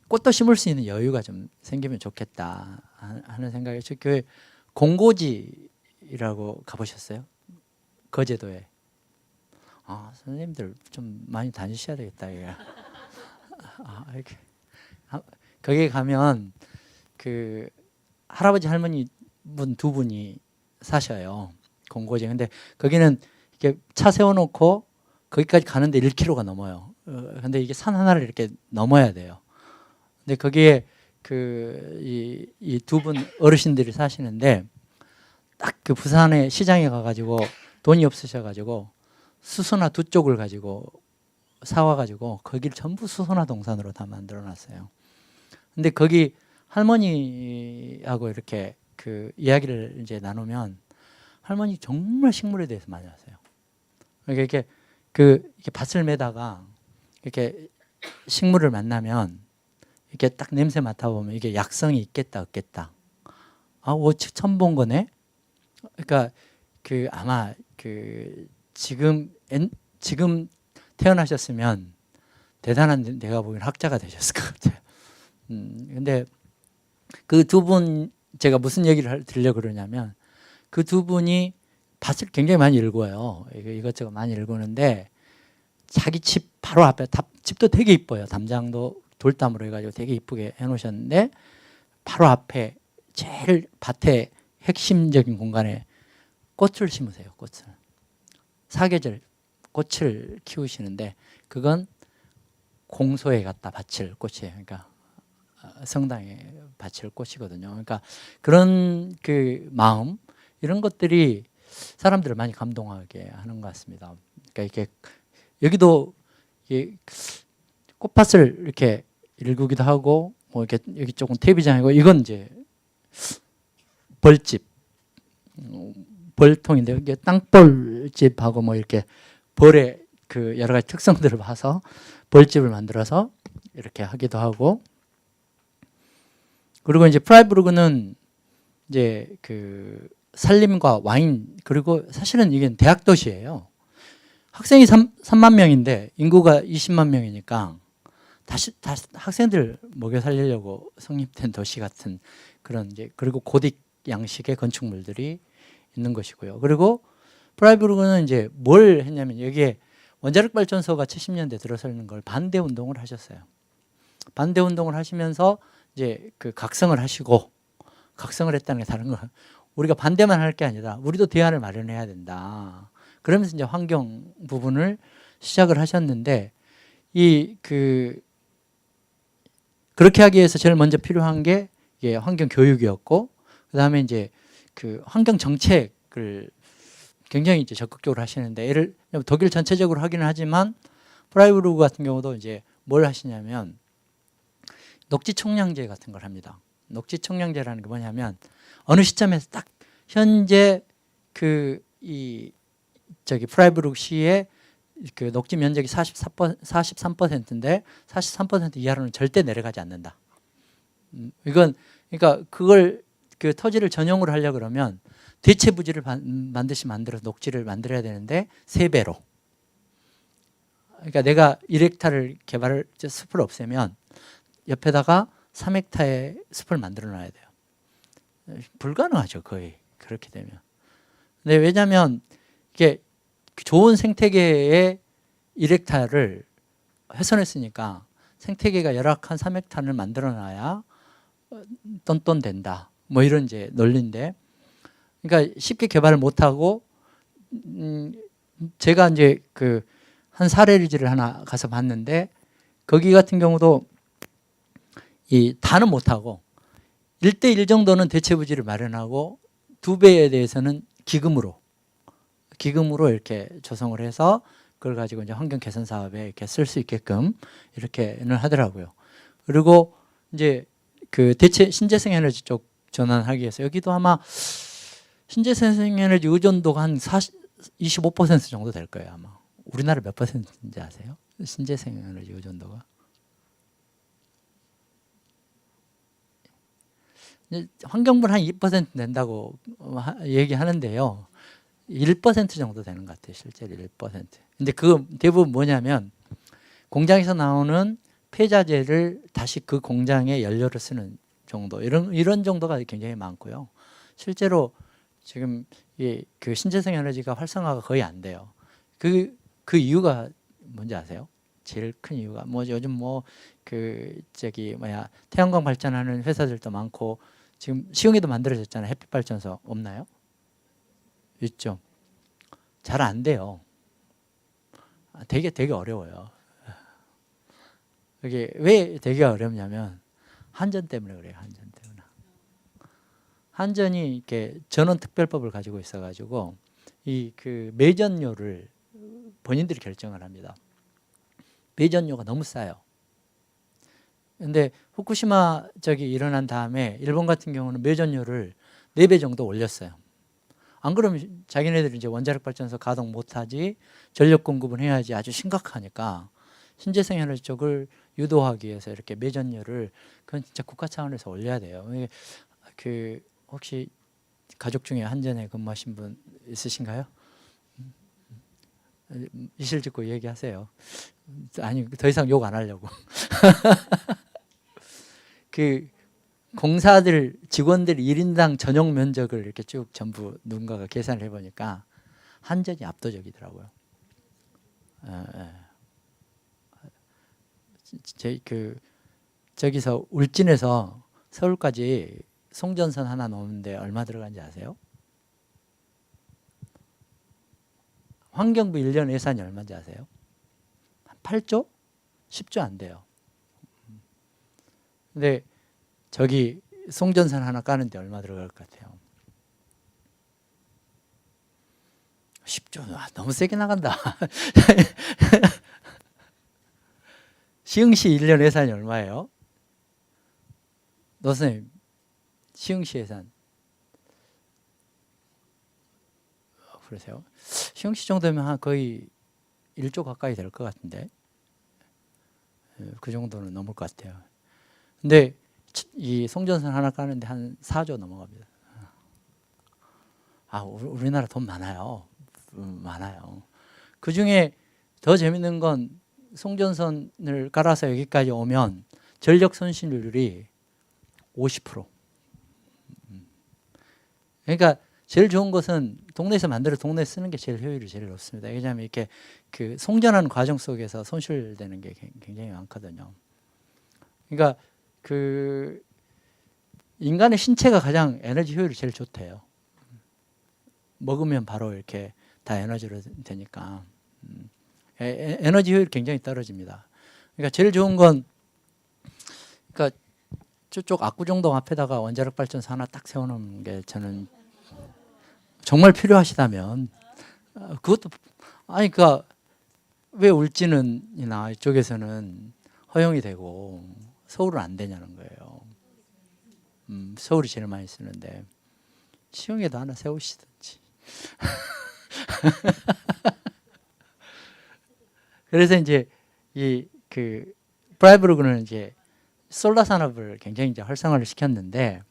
꽃도 심을 수 있는 여유가 좀 생기면 좋겠다 하는 생각이 저 교회 공고지라고 가보셨어요? 거제도에. 선생님들 좀 많이 다니셔야 되겠다. 이렇게. 거기에 가면 할아버지 할머니 분 두 분이 사셔요. 공고지. 근데 거기는 이렇게 차 세워놓고 거기까지 가는데 1km가 넘어요. 근데 이게 산 하나를 이렇게 넘어야 돼요. 근데 거기에 이 두 분 어르신들이 사시는데 딱 부산에 시장에 가가지고 돈이 없으셔가지고 수소나 2쪽을 가지고 사와가지고 거기를 전부 수소나 동산으로 다 만들어놨어요. 근데 거기 할머니하고 이렇게 이야기를 이제 나누면 할머니 정말 식물에 대해서 많이 아세요. 그러니까 이렇게 밭을 매다가 이렇게 식물을 만나면 이렇게 딱 냄새 맡아보면 이게 약성이 있겠다 없겠다. 처음 본 거네. 그러니까 아마 지금 태어나셨으면 대단한 내가 보기엔 학자가 되셨을 것 같아요. 근데 그 두 분 제가 무슨 얘기를 드리려고 그러냐면 그 두 분이 밭을 굉장히 많이 일궈요. 이것저것 많이 일구는데 자기 집 바로 앞에 집도 되게 이뻐요. 담장도 돌담으로 해가지고 되게 이쁘게 해놓으셨는데 바로 앞에 제일 밭의 핵심적인 공간에 꽃을 심으세요. 꽃을. 사계절 꽃을 키우시는데 그건 공소에 갖다 바칠 꽃이에요. 그러니까 성당에 바칠 꽃이거든요. 그러니까 그런 마음 이런 것들이 사람들을 많이 감동하게 하는 것 같습니다. 그러니까 이게 여기도 꽃밭을 이렇게 일구기도 하고 뭐 이렇게 여기 조금 퇴비장이고 이건 이제 벌통인데 이게 땅벌집하고 뭐 이렇게 벌의 여러 가지 특성들을 봐서 벌집을 만들어서 이렇게 하기도 하고 그리고 이제 프라이부르그는 이제 산림과 와인, 그리고 사실은 이게 대학 도시예요. 학생이 3만 명인데 인구가 20만 명이니까 다시 학생들 먹여 살리려고 성립된 도시 같은 그런 이제, 그리고 고딕 양식의 건축물들이 있는 것이고요. 그리고 프라이부르크는 이제 뭘 했냐면 여기에 원자력 발전소가 70년대 들어서는 걸 반대 운동을 하셨어요. 반대 운동을 하시면서 이제 그 각성을 하시고, 각성을 했다는 게 다른 거, 우리가 반대만 할 게 아니라 우리도 대안을 마련해야 된다. 그러면서 이제 환경 부분을 시작을 하셨는데, 그렇게 하기 위해서 제일 먼저 필요한 게 이게 환경 교육이었고, 그 다음에 이제 그 환경 정책을 굉장히 이제 적극적으로 하시는데, 예를 독일 전체적으로 하기는 하지만 프라이부르크 같은 경우도 이제 뭘 하시냐면 녹지 총량제 같은 걸 합니다. 녹지 총량제라는 게 뭐냐면 어느 시점에서 딱 현재 프라이부르크 시의 그 녹지 면적이 43%인데 43% 이하로는 절대 내려가지 않는다. 이건 그러니까 그걸 그 토지를 전용으로 하려 그러면 대체 부지를 반드시 만들어서 녹지를 만들어야 되는데 3배로. 그러니까 내가 1헥타를 숲을 없애면 옆에다가 3헥타의 숲을 만들어 놔야 돼요. 불가능하죠, 거의. 그렇게 되면. 근데 왜냐하면 이게 좋은 생태계의 1헥타를 훼손했으니까 생태계가 열악한 3헥타를 만들어 놔야 똔똔 된다. 뭐 이런 이제 논리인데, 그러니까 쉽게 개발을 못하고, 제가 이제 한 사례지를 하나 가서 봤는데, 거기 같은 경우도 다는 못하고 1대1 정도는 대체부지를 마련하고 2배에 대해서는 기금으로 이렇게 조성을 해서 그걸 가지고 이제 환경 개선 사업에 이렇게 쓸 수 있게끔 이렇게는 하더라고요. 그리고 이제 그 신재생 에너지 쪽 전환하기 위해서 여기도 아마 신재생 에너지 의존도가 한 25% 정도 될 거예요, 아마. 우리나라 몇 퍼센트인지 아세요? 신재생 에너지 의존도가. 환경부는 한 2% 된다고 얘기하는데요. 1% 정도 되는 것 같아요, 실제로 1%. 근데 그 대부분 뭐냐면 공장에서 나오는 폐자재를 다시 그 공장의 연료로 쓰는 정도, 이런 정도가 굉장히 많고요. 실제로 지금 그 신재생 에너지가 활성화가 거의 안 돼요. 그 이유가 뭔지 아세요? 제일 큰 이유가 요즘 태양광 발전하는 회사들도 많고, 지금 시흥에도 만들어졌잖아요. 햇빛 발전소 없나요? 있죠. 잘 안 돼요. 되게 어려워요. 이게 왜 되게 어렵냐면 한전 때문에 그래요. 한전 때문에. 한전이 이렇게 전원특별법을 가지고 있어가지고 그 매전료를 본인들이 결정을 합니다. 매전료가 너무 싸요. 근데 후쿠시마 일어난 다음에 일본 같은 경우는 매전료를 4배 정도 올렸어요. 안 그러면 자기네들이 이제 원자력 발전소 가동 못하지, 전력 공급은 해야지, 아주 심각하니까 신재생 에너지 쪽을 유도하기 위해서 이렇게 매전료를, 그건 진짜 국가 차원에서 올려야 돼요. 혹시 가족 중에 한전에 근무하신 분 있으신가요? 이실 짓고 얘기하세요. 아니, 더 이상 욕 안 하려고. 공사들 직원들 1인당 전용 면적을 이렇게 쭉 전부 누군가가 계산을 해보니까 한전이 압도적이더라고요. 저기서 울진에서 서울까지 송전선 하나 놓는데 얼마 들어간지 아세요? 환경부 1년 예산이 얼마인지 아세요? 8조? 10조 안 돼요. 근데 저기 송전선 하나 까는데 얼마 들어갈 것 같아요? 10조. 너무 세게 나간다. 시흥시 1년 예산이 얼마예요? 노선생님, 시흥시 예산. 그러세요? 시흥시 정도면 거의 1조 가까이 될 것 같은데, 그 정도는 넘을 것 같아요. 근데 이 송전선 하나 까는데 한 4조 넘어갑니다. 우리나라 돈 많아요. 많아요. 그 중에 더 재밌는 건 송전선을 깔아서 여기까지 오면 전력 손실률이 50%. 그러니까 제일 좋은 것은 동네에서 만들어 동네에 쓰는 게 제일 효율이 제일 높습니다. 왜냐하면 이렇게 그 송전하는 과정 속에서 손실되는 게 굉장히 많거든요. 그러니까 그 인간의 신체가 가장 에너지 효율이 제일 좋대요. 먹으면 바로 이렇게 다 에너지로 되니까 에너지 효율이 굉장히 떨어집니다. 그러니까 제일 좋은 건 그러니까 저쪽 압구정동 앞에다가 원자력 발전소 하나 딱 세우는 게 저는 정말 필요하시다면 그것도 그러니까 왜 울진은이나 이쪽에서는 허용이 되고 서울은 안 되냐는 거예요. 서울이 제일 많이 쓰는데 시흥에도 하나 세우시든지. 그래서 이제 이 그 브라이브루그는 이제 솔라 산업을 굉장히 이제 활성화를 시켰는데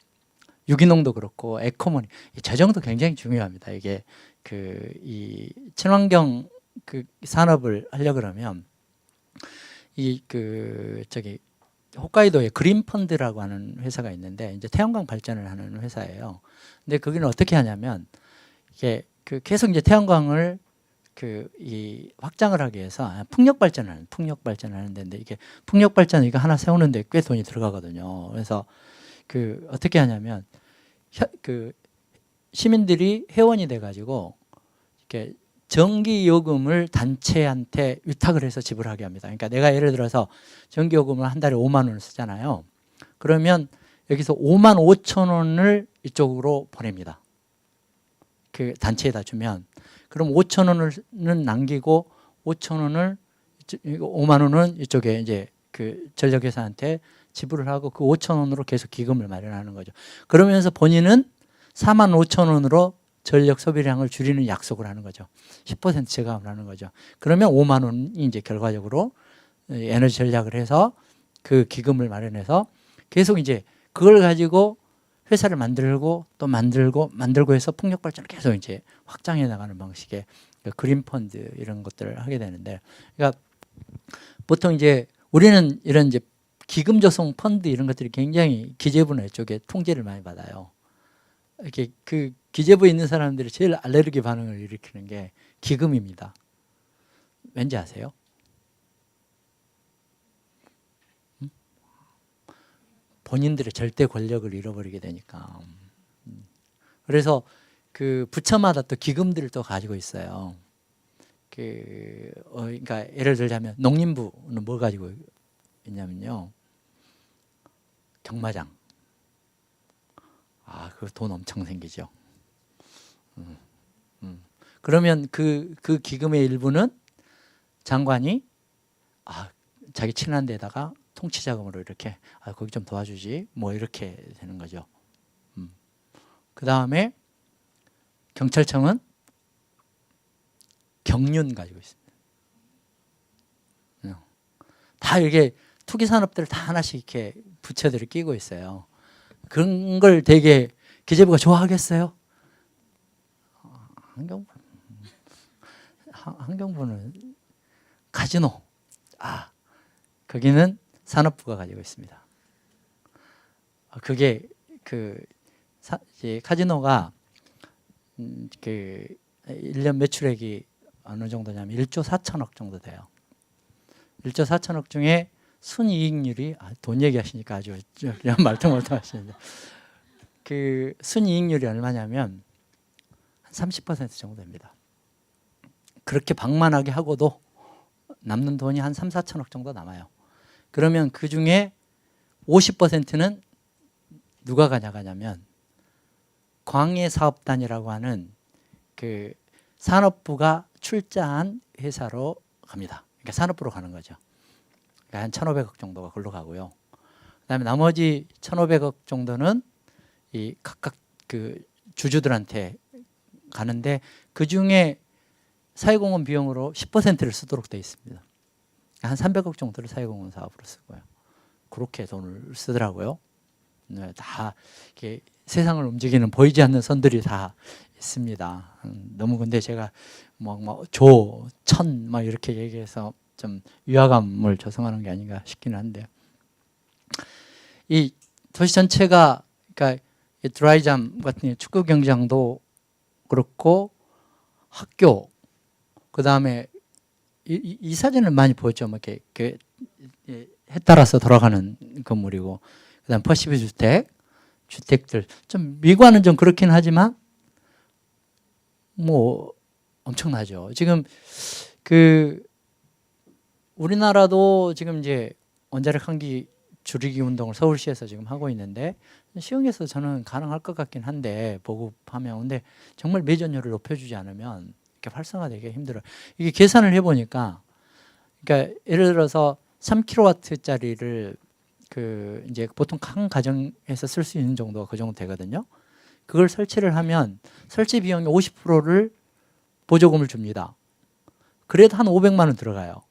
유기농도 그렇고 에코모니 재정도 굉장히 중요합니다. 이게 그 이 친환경 그 산업을 하려 그러면 이 그 저기 홋카이도에 그린 펀드라고 하는 회사가 있는데 이제 태양광 발전을 하는 회사예요. 근데 거기는 어떻게 하냐면 이게 그 계속 이제 태양광을 그 이 확장을 하기 위해서 풍력 발전을 하는 데인데 이게 풍력 발전 이거 하나 세우는데 꽤 돈이 들어가거든요. 그래서 그 어떻게 하냐면 그 시민들이 회원이 돼 가지고 이렇게 전기 요금을 단체한테 위탁을 해서 지불하게 합니다. 그러니까 내가 예를 들어서 전기 요금을 한 달에 5만 원을 쓰잖아요. 그러면 여기서 5만 5천 원을 이쪽으로 보냅니다. 그 단체에다 주면 그럼 5천 원은 남기고 5천 원을 5만 원은 이쪽에 이제 그 전력회사한테 지불을 하고 그 5천 원으로 계속 기금을 마련하는 거죠. 그러면서 본인은 4만 5천 원으로 전력 소비량을 줄이는 약속을 하는 거죠. 10% 제감을 하는 거죠. 그러면 5만 원이 이제 결과적으로 에너지 전략을 해서 그 기금을 마련해서 계속 이제 그걸 가지고 회사를 만들고 또 만들고 해서 풍력 발전을 계속 이제 확장해 나가는 방식의 그린 펀드 이런 것들을 하게 되는데, 그러니까 보통 이제 우리는 이런 이제 기금 조성 펀드 이런 것들이 굉장히 기재부나 이쪽에 통제를 많이 받아요. 이렇게 그 기재부에 있는 사람들이 제일 알레르기 반응을 일으키는 게 기금입니다. 왠지 아세요? 본인들의 절대 권력을 잃어버리게 되니까. 그래서 그 부처마다 또 기금들을 또 가지고 있어요. 그러니까 예를 들자면 농림부는 뭘 가지고 있냐면요, 경마장. 그 돈 엄청 생기죠. 그러면 그 기금의 일부는 장관이 자기 친한 데다가 통치자금으로 이렇게 거기 좀 도와주지 뭐 이렇게 되는 거죠. 그 다음에 경찰청은 경륜 가지고 있습니다. 다 이렇게 투기 산업들 다 하나씩 이렇게 부처들이 끼고 있어요. 그런 걸 되게 기재부가 좋아하겠어요? 환경부는 카지노. 거기는 산업부가 가지고 있습니다. 그게 이제 카지노가 그 1년 매출액이 어느 정도냐면 1조 4천억 정도 돼요. 1조 4천억 중에 순이익률이 돈 얘기하시니까 아주 그냥 말똥말똥 하시는데 그 순이익률이 얼마냐면 한 30% 정도 됩니다. 그렇게 방만하게 하고도 남는 돈이 한 3, 4천억 정도 남아요. 그러면 그 중에 50%는 누가 가져가냐면 광해사업단이라고 하는 그 산업부가 출자한 회사로 갑니다. 그러니까 산업부로 가는 거죠. 그러니까 한 1,500억 정도가 그걸로 가고요. 그다음에 나머지 1,500억 정도는 이 각각 그 주주들한테 가는데 그 중에 사회공헌 비용으로 10%를 쓰도록 되어 있습니다. 한 300억 정도를 사회공헌 사업으로 쓰고요. 그렇게 돈을 쓰더라고요. 다 이렇게 세상을 움직이는 보이지 않는 선들이 다 있습니다. 너무 근데 제가 조, 천 막 이렇게 얘기해서 좀 위화감을 조성하는 게 아닌가 싶기는 한데, 이 도시 전체가 그러니까 드라이잠 같은 축구 경기장도 그렇고 학교, 그 다음에 이 사진을 많이 보였죠. 뭐 이렇게 해 따라서 돌아가는 건물이고, 그다음 퍼시픽 주택들 좀 미관은 좀 그렇긴 하지만 뭐 엄청나죠. 지금 그 우리나라도 지금 이제 원자력 한기 줄이기 운동을 서울시에서 지금 하고 있는데, 시흥에서 저는 가능할 것 같긴 한데 보급하면, 근데 정말 매전율을 높여주지 않으면 이렇게 활성화되기 힘들어요. 이게 계산을 해보니까, 그러니까 예를 들어서 3kW짜리를 그 이제 보통 한 가정에서 쓸 수 있는 정도가 그 정도 되거든요. 그걸 설치를 하면 설치 비용의 50%를 보조금을 줍니다. 그래도 한 500만 원 들어가요,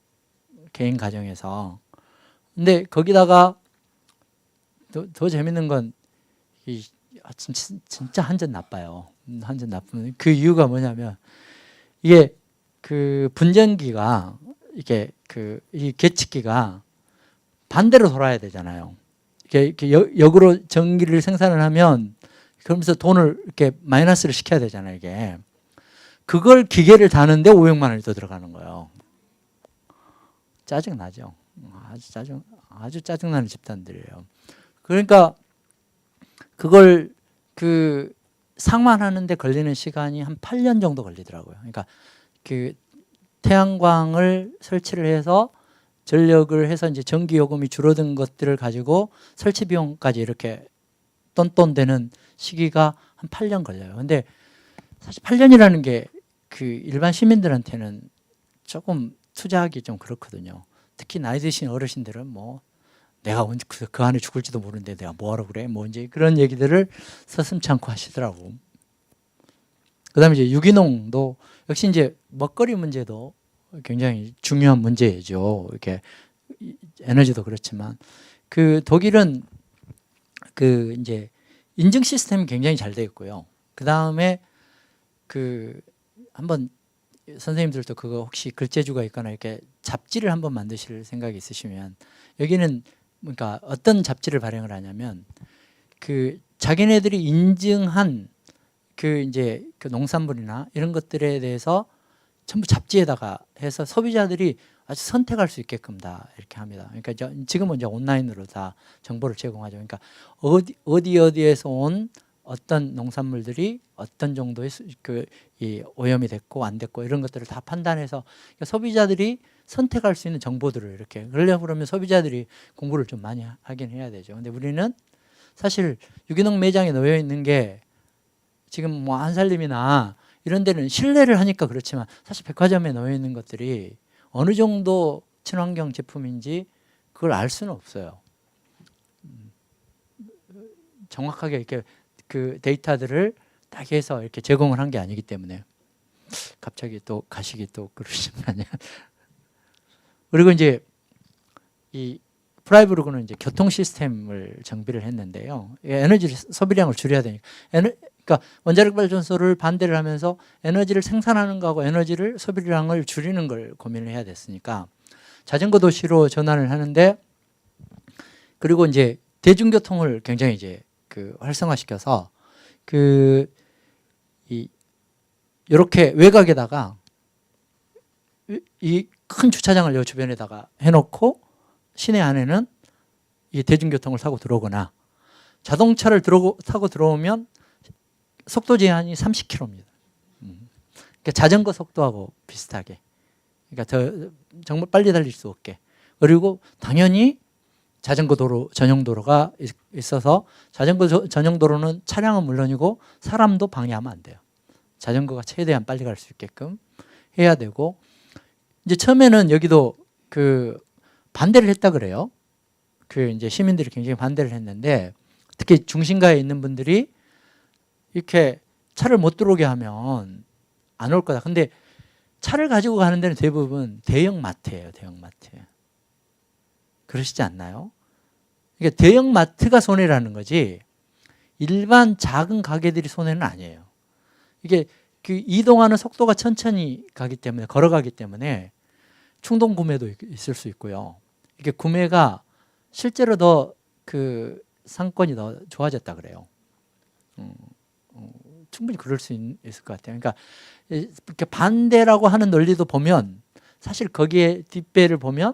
개인 가정에서. 근데 거기다가 더 재밌는 건 진짜 한전 나빠요. 한전 나쁜 그 이유가 뭐냐면, 이게 그 분전기가 이게 이 계측기가 반대로 돌아야 되잖아요. 이렇게 역으로 전기를 생산을 하면 그러면서 돈을 이렇게 마이너스를 시켜야 되잖아요. 이게 그걸 기계를 다는데 500만 원이 더 들어가는 거예요. 짜증 나죠. 아주 짜증나는 집단들이에요. 그러니까 그걸 그 상환하는데 걸리는 시간이 한 8년 정도 걸리더라고요. 그러니까 그 태양광을 설치를 해서 전력을 해서 이제 전기 요금이 줄어든 것들을 가지고 설치 비용까지 이렇게 똔똔되는 시기가 한 8년 걸려요. 근데 사실 8년이라는 게 그 일반 시민들한테는 조금 투자하기 좀 그렇거든요. 특히 나이 드신 어르신들은 뭐 내가 언제 그 안에 죽을지도 모르는데 내가 뭐하러 그래? 뭐 이제 그런 얘기들을 서슴지 않고 하시더라고. 그다음에 이제 유기농도 역시 이제 먹거리 문제도 굉장히 중요한 문제죠. 이렇게 에너지도 그렇지만, 그 독일은 그 이제 인증 시스템이 굉장히 잘 되어 있고요. 그 다음에 그 한번 선생님들도 그거 혹시 글재주가 있거나 이렇게 잡지를 한번 만드실 생각이 있으시면, 여기는 그러니까 어떤 잡지를 발행을 하냐면, 그 자기네들이 인증한 그 이제 그 농산물이나 이런 것들에 대해서 전부 잡지에다가 해서 소비자들이 아주 선택할 수 있게끔 다 이렇게 합니다. 그러니까 지금은 이제 온라인으로 다 정보를 제공하죠. 그러니까 어디에서 온 어떤 농산물들이 어떤 정도의 이 오염이 됐고 안 됐고 이런 것들을 다 판단해서, 그러니까 소비자들이 선택할 수 있는 정보들을 이렇게, 그러면 소비자들이 공부를 좀 많이 하긴 해야 되죠. 근데 우리는 사실 유기농 매장에 놓여 있는 게 지금 뭐 한살림이나 이런 데는 신뢰를 하니까 그렇지만, 사실 백화점에 놓여 있는 것들이 어느 정도 친환경 제품인지 그걸 알 수는 없어요. 정확하게 이렇게 그 데이터들을 딱 해서 이렇게 제공을 한 게 아니기 때문에. 갑자기 또 가식이 또 그러시면 그리고 이제 이 프라이브루그는 이제 교통 시스템을 정비를 했는데요. 에너지 소비량을 줄여야 되니까. 그러니까 원자력 발전소를 반대를 하면서 에너지를 생산하는 거하고 에너지를 소비량을 줄이는 걸 고민을 해야 됐으니까 자전거 도시로 전환을 하는데, 그리고 이제 대중교통을 굉장히 이제 그 활성화시켜서 이렇게 외곽에다가 이 큰 주차장을 요 주변에다가 해놓고 시내 안에는 이 대중교통을 타고 들어오거나, 자동차를 타고 들어오면 속도 제한이 30km입니다. 그러니까 자전거 속도하고 비슷하게, 그러니까 더 정말 빨리 달릴 수 없게. 그리고 당연히 자전거 도로 전용 도로가 있어서, 자전거 전용 도로는 차량은 물론이고 사람도 방해하면 안 돼요. 자전거가 최대한 빨리 갈 수 있게끔 해야 되고, 이제 처음에는 여기도 그 반대를 했다 그래요. 그 이제 시민들이 굉장히 반대를 했는데, 특히 중심가에 있는 분들이 이렇게 차를 못 들어오게 하면 안 올 거다. 근데 차를 가지고 가는 데는 대부분 대형 마트예요. 대형 마트. 그러시지 않나요? 그러니까 대형 마트가 손해라는 거지 일반 작은 가게들이 손해는 아니에요. 이게 그 이동하는 속도가 천천히 가기 때문에, 걸어가기 때문에 충동 구매도 있을 수 있고요. 이게 구매가 실제로 더 그 상권이 더 좋아졌다 그래요. 충분히 그럴 수 있을 것 같아요. 그러니까 이렇게 반대라고 하는 논리도 보면 사실 거기에 뒷배를 보면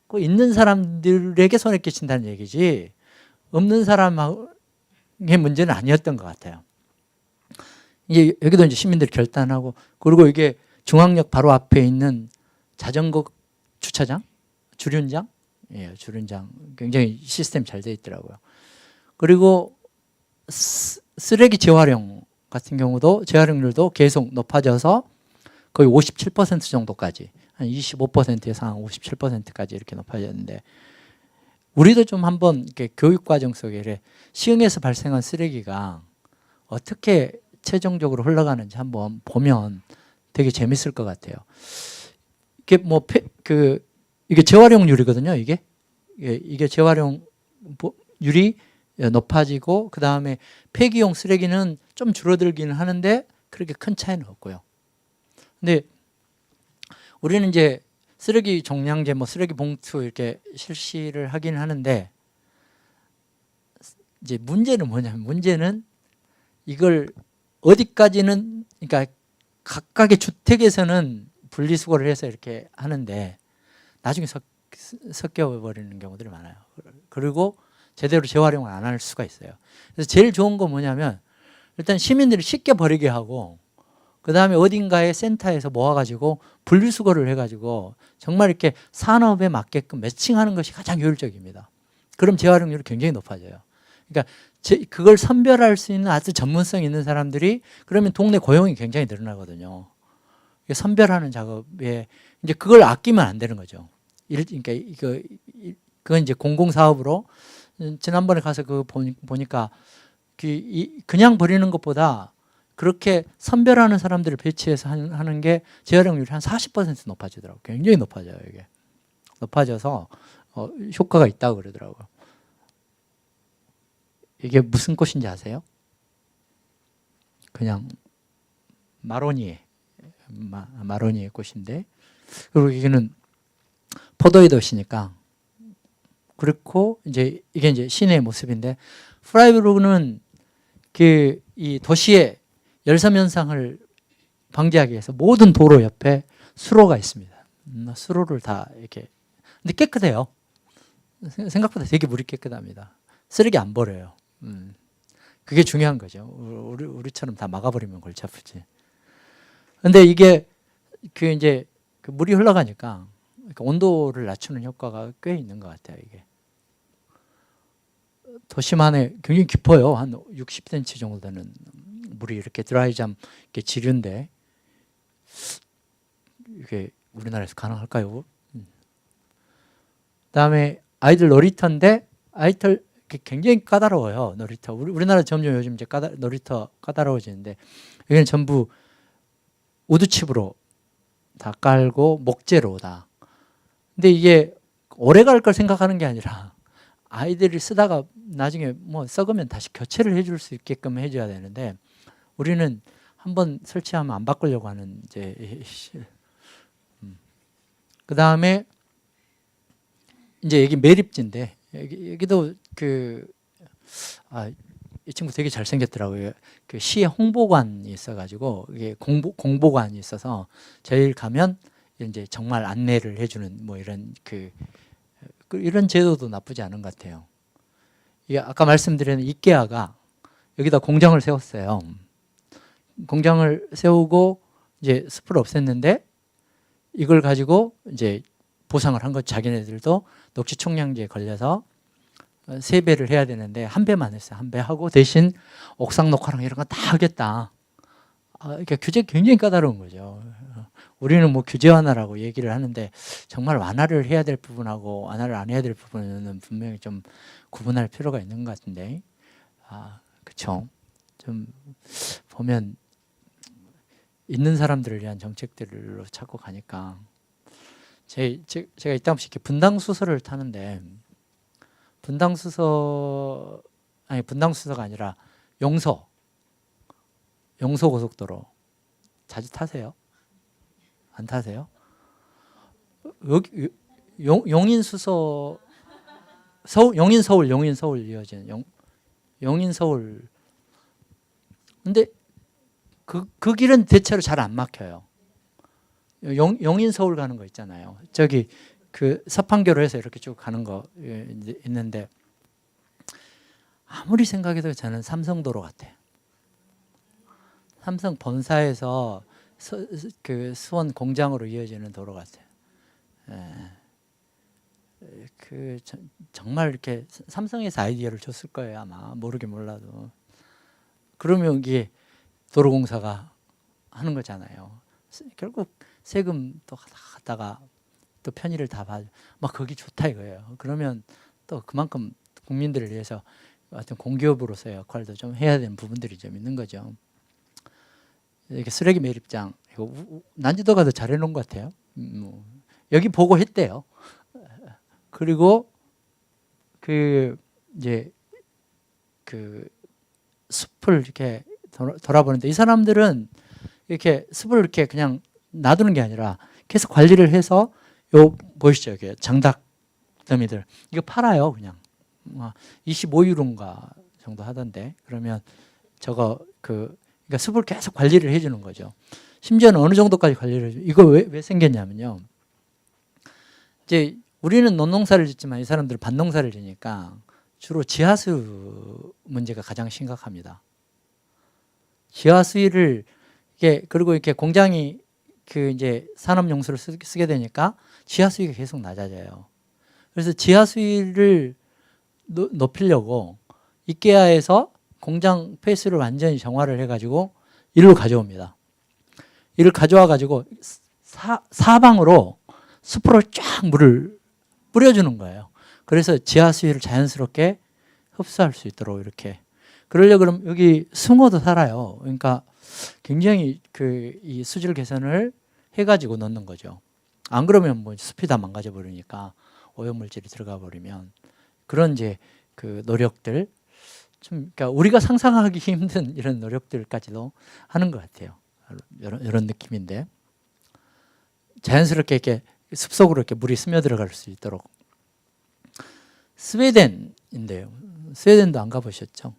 그 있는 사람들에게 손에 끼친다는 얘기지 없는 사람의 문제는 아니었던 것 같아요. 이제 여기도 이제 시민들이 결단하고, 그리고 이게 중앙역 바로 앞에 있는 자전거 주차장, 주륜장, 예, 주륜장 굉장히 시스템 잘 돼 있더라고요. 그리고 쓰레기 재활용 같은 경우도 재활용률도 계속 높아져서 거의 57% 정도까지, 한 25%에서 한 57%까지 이렇게 높아졌는데, 우리도 좀 한번 이렇게 교육 과정 속에 이렇게 시흥에서 발생한 쓰레기가 어떻게 최종적으로 흘러가는지 한번 보면 되게 재밌을 것 같아요. 이게 뭐 이게 재활용률이거든요. 이게 재활용률이 높아지고, 그 다음에 폐기용 쓰레기는 좀 줄어들기는 하는데 그렇게 큰 차이는 없고요. 근데 우리는 이제 쓰레기 종량제, 뭐 쓰레기 봉투 이렇게 실시를 하긴 하는데, 이제 문제는 뭐냐면, 문제는 이걸 어디까지는, 그러니까 각각의 주택에서는 분리수거를 해서 이렇게 하는데 나중에 섞여 버리는 경우들이 많아요. 그리고 제대로 재활용을 안 할 수가 있어요. 그래서 제일 좋은 건 뭐냐면, 일단 시민들이 쉽게 버리게 하고, 그 다음에 어딘가에 센터에서 모아가지고 분리수거를 해가지고 정말 이렇게 산업에 맞게끔 매칭하는 것이 가장 효율적입니다. 그럼 재활용률이 굉장히 높아져요. 그러니까 그걸 선별할 수 있는 아주 전문성 있는 사람들이, 그러면 동네 고용이 굉장히 늘어나거든요. 선별하는 작업에 이제 그걸 아끼면 안 되는 거죠. 그러니까 그건 이제 공공사업으로, 지난번에 가서 보니까 그냥 버리는 것보다 그렇게 선별하는 사람들을 배치해서 하는 게 재활용률이 한 40% 높아지더라고요. 굉장히 높아져요. 이게 높아져서 효과가 있다고 그러더라고요. 이게 무슨 꽃인지 아세요? 그냥 마로니에, 마로니에 꽃인데, 그리고 이게는 포도의 도시니까 그렇고, 이제 이게 이제 시내의 모습인데, 프라이부르크는 이 도시의 열섬 현상을 방지하기 위해서 모든 도로 옆에 수로가 있습니다. 수로를 다 이렇게, 근데 깨끗해요. 생각보다 되게 물이 깨끗합니다. 쓰레기 안 버려요. 그게 중요한 거죠. 우리처럼 다 막아버리면 골치 아프지. 근데 이게 이제 물이 흘러가니까 온도를 낮추는 효과가 꽤 있는 것 같아요. 이게 도심안에 굉장히 깊어요. 한 60cm 정도 되는 물이 이렇게 드라이잠 이렇게 지류인데, 이게 우리나라에서 가능할까요? 그다음에 아이들 놀이터인데, 아이들 굉장히 까다로워요. 놀이터. 우리나라 점점 요즘 이제 놀이터 까다로워지는데, 여기는 전부 우드칩으로 다 깔고 목재로 다. 근데 이게 오래 갈 걸 생각하는 게 아니라 아이들이 쓰다가 나중에 뭐 썩으면 다시 교체를 해줄 수 있게끔 해줘야 되는데, 우리는 한번 설치하면 안 바꾸려고 하는 이제. 그 다음에 이제 여기 매립지인데, 여기도 이 친구 되게 잘생겼더라고요. 그 시의 홍보관이 있어가지고, 이게 공보관이 있어서 저희 가면 이제 정말 안내를 해주는 뭐 이런 이런 제도도 나쁘지 않은 것 같아요. 이게 아까 말씀드린 이케아가 여기다 공장을 세웠어요. 공장을 세우고 이제 숲을 없앴는데, 이걸 가지고 이제 보상을 한 것, 자기네들도 녹지 총량제에 걸려서 세배를 해야 되는데 한 배만 했어요. 한 배 하고 대신 옥상 녹화랑 이런 거 다 하겠다. 그러니까 규제 굉장히 까다로운 거죠. 우리는 뭐 규제 완화라고 얘기를 하는데, 정말 완화를 해야 될 부분하고 완화를 안 해야 될 부분은 분명히 좀 구분할 필요가 있는 것 같은데, 그렇죠. 좀 보면 있는 사람들을 위한 정책들로 찾고 가니까, 제가 이따금씩 이렇게 분당수서를 타는데, 분당수서가 아니라 용서 용서고속도로 자주 타세요? 안 타세요? 여기 용인 수서 용인 서울 이어지는 용인 서울. 근데 그 길은 대체로 잘 안 막혀요. 용인 서울 가는 거 있잖아요. 저기 그 서판교로 해서 이렇게 쭉 가는 거 있는데 아무리 생각해도 저는 삼성도로 같아요. 삼성 본사에서 그 수원 공장으로 이어지는 도로 같아요. 정말 이렇게 삼성에서 아이디어를 줬을 거예요. 아마 모르긴 몰라도. 그러면 이게 도로공사가 하는 거잖아요. 결국 세금 또 갖다가 또 편의를 다 봐줘. 막 거기 좋다 이거예요. 그러면 또 그만큼 국민들을 위해서 어떤 공기업으로서의 역할도 좀 해야 되는 부분들이 좀 있는 거죠. 이렇게 쓰레기 매립장 이거 난지도가 더 잘해놓은 것 같아요. 여기 보고 했대요. 그리고 이제 그 숲을 이렇게 돌아보는데 이 사람들은 이렇게 숲을 이렇게 그냥 놔두는 게 아니라 계속 관리를 해서 요 보이시죠? 이게 장닭 더미들 이거 팔아요. 그냥 25유로인가 정도 하던데 그러면 저거 그러니까 숲을 계속 관리를 해주는 거죠. 심지어는 어느 정도까지 관리를 해줘. 이거 왜 생겼냐면요. 이제 우리는 논농사를 짓지만 이 사람들은 밭농사를 지니까 주로 지하수 문제가 가장 심각합니다. 지하수를 그리고 이렇게 공장이 이제 산업용수를 쓰게 되니까 지하수위가 계속 낮아져요. 그래서 지하수위를 높이려고 이케아에서 공장 페이스를 완전히 정화를 해가지고 이리로 가져옵니다. 이를 가져와 가지고 사방으로 숲으로 쫙 물을 뿌려주는 거예요. 그래서 지하수위를 자연스럽게 흡수할 수 있도록 이렇게. 그러려고 그러면 여기 숭어도 살아요. 그러니까 굉장히 이 수질 개선을 해가지고 넣는 거죠. 안 그러면 뭐 숲이 다 망가져 버리니까 오염물질이 들어가 버리면 그런 이제 그 노력들 그러니까 우리가 상상하기 힘든 이런 노력들까지도 하는 것 같아요. 이런 느낌인데 자연스럽게 이렇게 숲속으로 이렇게 물이 스며들어갈 수 있도록. 스웨덴인데요. 스웨덴도 안 가보셨죠?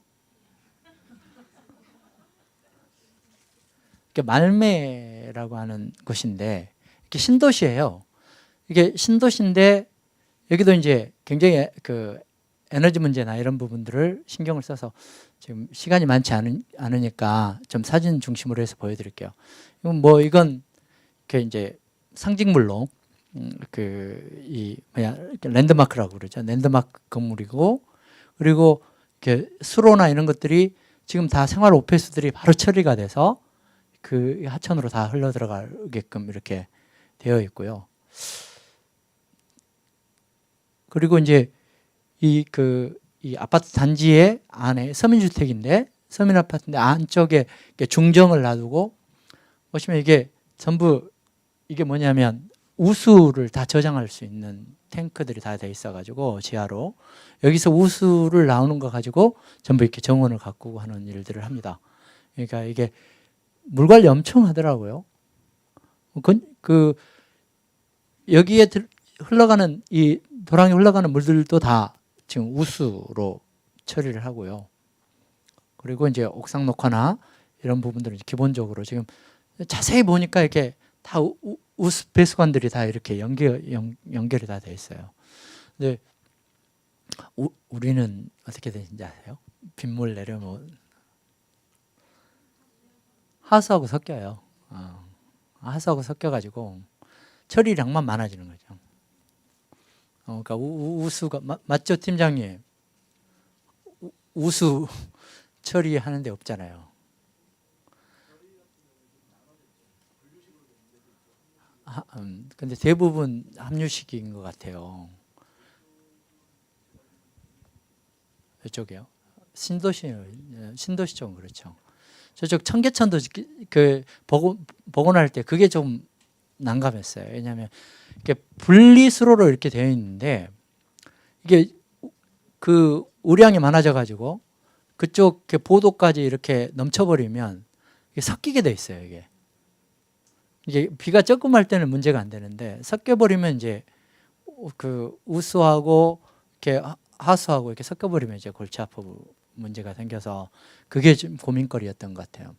말메라고 하는 곳인데 이렇게 신도시예요. 이게 신도시인데 여기도 이제 굉장히 그 에너지 문제나 이런 부분들을 신경을 써서 지금 시간이 많지 않으니까 좀 사진 중심으로 해서 보여드릴게요. 이건 이렇게 이제 상징물로 랜드마크라고 그러죠. 랜드마크 건물이고 그리고 이렇게 수로나 이런 것들이 지금 다 생활 오폐수들이 바로 처리가 돼서 그 하천으로 다 흘러 들어가게끔 이렇게 되어 있고요. 그리고 이제 이 아파트 단지의 안에 서민주택인데 서민 아파트인데 안쪽에 중정을 놔두고 보시면 이게 전부 이게 뭐냐면 우수를 다 저장할 수 있는 탱크들이 다 돼 있어가지고 지하로 여기서 우수를 나오는 거 가지고 전부 이렇게 정원을 가꾸고 하는 일들을 합니다. 그러니까 이게 물 관리 엄청 하더라고요. 여기에 흘러가는 이 도랑이 흘러가는 물들도 다 지금 우수로 처리를 하고요. 그리고 이제 옥상 녹화나 이런 부분들은 기본적으로 지금 자세히 보니까 이렇게 다 우수 배수관들이 다 이렇게 연결이 다 돼 있어요. 근데 우리는 어떻게 되는지 아세요? 빗물 내려면 하수하고 섞여요. 하수하고 섞여가지고 처리량만 많아지는 거죠. 그러니까 우수가 맞죠, 팀장님? 우수 처리하는 데 없잖아요. 근데 대부분 함유식인 것 같아요. 이쪽이요. 신도시 쪽은 그렇죠. 저쪽 청계천도 복원할 때 그게 좀 난감했어요. 왜냐하면 이렇게 분리수로로 이렇게 되어 있는데 이게 우량이 많아져 가지고 그쪽 보도까지 이렇게 넘쳐버리면 이게 섞이게 돼 있어요. 이게 비가 조금 할 때는 문제가 안 되는데 섞여버리면 이제 그 우수하고 이렇게 하수하고 이렇게 섞여버리면 이제 골치 아프고 문제가 생겨서 그게 좀 고민거리였던 것 같아요.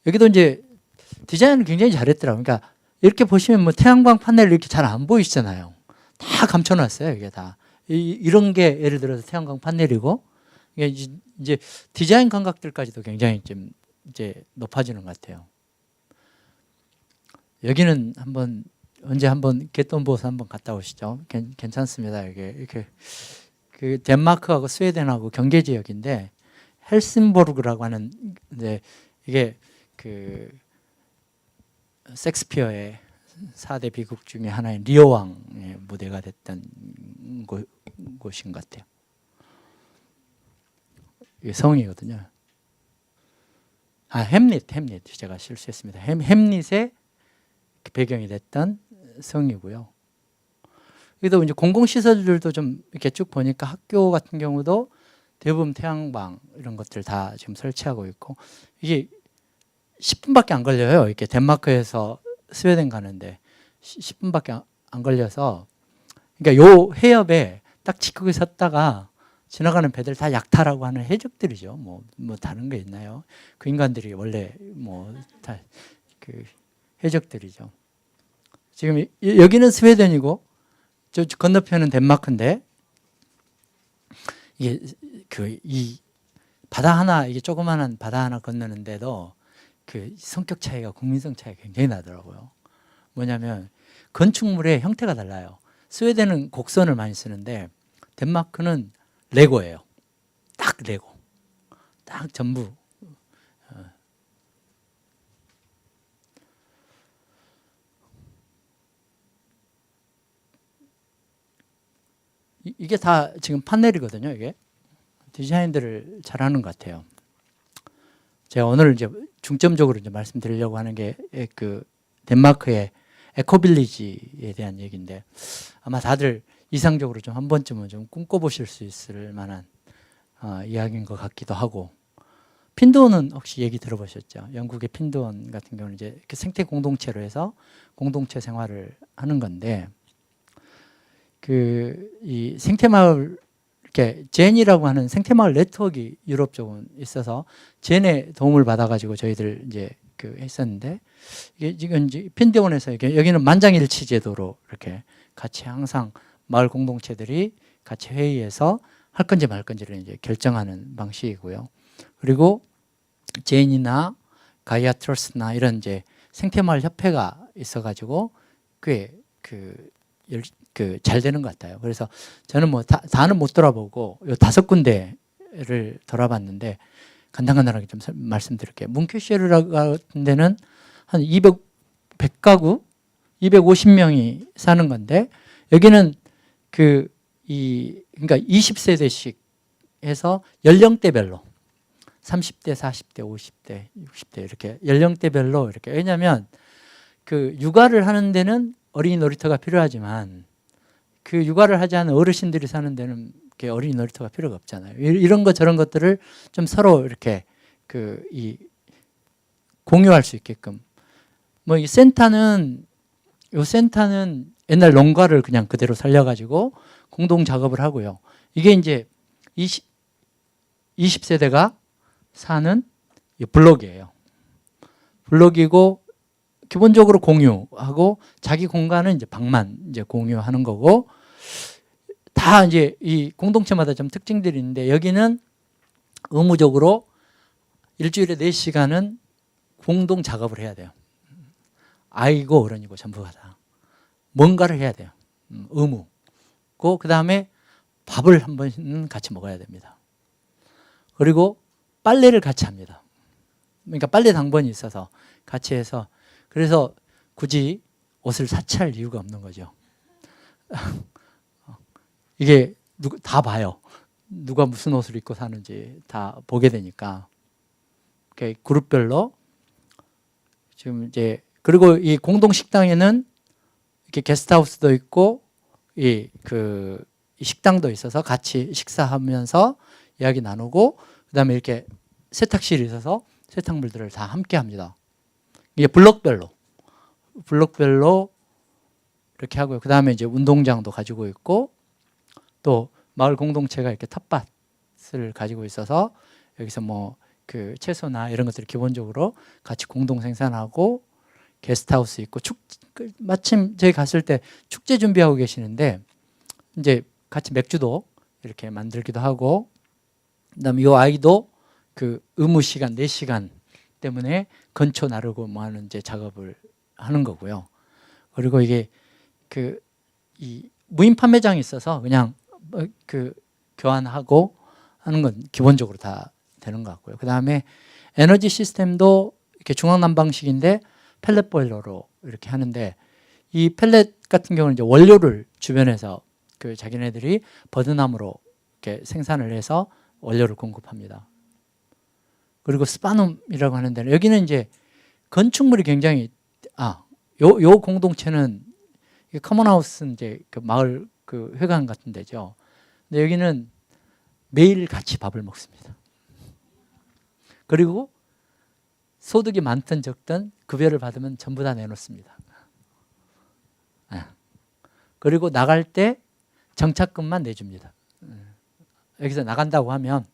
여기도 이제 디자인을 굉장히 잘했더라고요. 그러니까 이렇게 보시면 뭐 태양광 파넬 이렇게 잘 안 보이시잖아요. 다 감춰놨어요. 이게 다. 이런 게 예를 들어서 태양광 파넬이고, 이게 이제 디자인 감각들까지도 굉장히 좀 이제 높아지는 것 같아요. 여기는 언제 한번 겟돈보스 한번 갔다 오시죠. 괜찮습니다. 이렇게 그 덴마크하고 스웨덴하고 경계 지역인데 헬싱보르그라고 하는 이게 그 섹스피어의 4대 비극 중에 하나인 리오 왕의 무대가 됐던 곳인 것 같아요. 이게 성이거든요. 햄릿 제가 실수했습니다. 햄릿의 배경이 됐던 성이고요. 여기도 이제 공공시설들도 좀 이렇게 쭉 보니까 학교 같은 경우도 대부분 태양광 이런 것들 다 지금 설치하고 있고, 이게 10분밖에 안 걸려요. 이렇게 덴마크에서 스웨덴 가는데 10분밖에 안 걸려서, 그러니까 요 해협에 딱 지키고 섰다가 지나가는 배들 다 약탈하고 하는 해적들이죠. 뭐 다른 게 있나요? 그 인간들이 원래 다 그 해적들이죠. 지금 여기는 스웨덴이고 저 건너편은 덴마크인데, 이게 이 바다 하나, 이게 조그마한 바다 하나 건너는데도 그 성격 차이가, 국민성 차이가 굉장히 나더라고요. 뭐냐면 건축물의 형태가 달라요. 스웨덴은 곡선을 많이 쓰는데 덴마크는 레고예요. 딱 레고. 딱 전부. 이게 다 지금 판넬이거든요. 이게 디자인들을 잘하는 것 같아요. 제가 오늘 이제 중점적으로 이제 말씀드리려고 하는 게 그 덴마크의 에코빌리지에 대한 얘기인데, 아마 다들 이상적으로 좀 한 번쯤은 좀 꿈꿔보실 수 있을 만한 이야기인 것 같기도 하고. 핀드원은 혹시 얘기 들어보셨죠? 영국의 핀드원 같은 경우는 이제 생태 공동체로 해서 공동체 생활을 하는 건데, 이 생태마을, 이렇게 젠이라고 하는 생태마을 네트워크가 유럽 쪽은 있어서 젠의 도움을 받아가지고 저희들 이제 했었는데, 이게 지금 이제 핀드원에서 여기는 만장일치 제도로 이렇게 같이 항상 마을 공동체들이 같이 회의해서 할 건지 말 건지를 이제 결정하는 방식이고요. 그리고 젠이나 가이아 트러스트나 이런 이제 생태마을 협회가 있어가지고 꽤 잘 되는 것 같아요. 그래서 저는 뭐 다는 못 돌아보고 요 5군데를 돌아봤는데, 간단하게 좀 말씀드릴게요. 뭉큐쉐르 같은 데는 한 100가구 250명이 사는 건데, 여기는 그러니까 20세대씩 해서 연령대별로 30대, 40대, 50대, 60대 이렇게 연령대별로 이렇게. 왜냐하면 그 육아를 하는 데는 어린이 놀이터가 필요하지만 그 육아를 하지 않은 어르신들이 사는 데는 어린이 놀이터가 필요가 없잖아요. 이런 것 저런 것들을 좀 서로 이렇게 공유할 수 있게끔. 뭐 이 센터는 옛날 농가를 그냥 그대로 살려가지고 공동 작업을 하고요. 이게 이제 20세대가 사는 블록이에요. 블록이고 기본적으로 공유하고 자기 공간은 이제 방만 이제 공유하는 거고, 다 이제 이 공동체마다 좀 특징들이 있는데, 여기는 의무적으로 일주일에 4시간은 공동 작업을 해야 돼요. 아이고 어른이고 전부가 다 뭔가를 해야 돼요. 의무고, 그 다음에 밥을 한 번은 같이 먹어야 됩니다. 그리고 빨래를 같이 합니다. 그러니까 빨래 당번이 있어서 같이 해서, 그래서 굳이 옷을 사치할 이유가 없는 거죠. 이게 다 봐요. 누가 무슨 옷을 입고 사는지 다 보게 되니까. 그룹별로 지금 이제, 그리고 이 공동 식당에는 이렇게 게스트하우스도 있고 이 식당도 있어서 같이 식사하면서 이야기 나누고, 그다음에 이렇게 세탁실이 있어서 세탁물들을 다 함께 합니다. 이게 블록별로 이렇게 하고요. 그다음에 이제 운동장도 가지고 있고, 또 마을 공동체가 이렇게 텃밭을 가지고 있어서 여기서 뭐 그 채소나 이런 것들을 기본적으로 같이 공동 생산하고, 게스트하우스 있고, 마침 저희 갔을 때 축제 준비하고 계시는데 이제 같이 맥주도 이렇게 만들기도 하고, 그다음에 이 아이도 그 의무 시간 4시간 때문에 건초 나르고 뭐 하는 이제 작업을 하는 거고요. 그리고 이게 그 이 무인 판매장이 있어서 그냥 그 교환하고 하는 건 기본적으로 다 되는 것 같고요. 그다음에 에너지 시스템도 이렇게 중앙난방식인데 펠렛 보일러로 이렇게 하는데, 이 펠렛 같은 경우는 이제 원료를 주변에서 그 자기네들이 버드나무로 이렇게 생산을 해서 원료를 공급합니다. 그리고 스파눔이라고 하는 데는, 여기는 이제 건축물이 굉장히 요 공동체는 커먼하우스는 이제 그 마을 그 회관 같은 데죠. 근데 여기는 매일 같이 밥을 먹습니다. 그리고 소득이 많든 적든 급여를 받으면 전부 다 내놓습니다. 그리고 나갈 때 정착금만 내줍니다. 여기서 나간다고 하면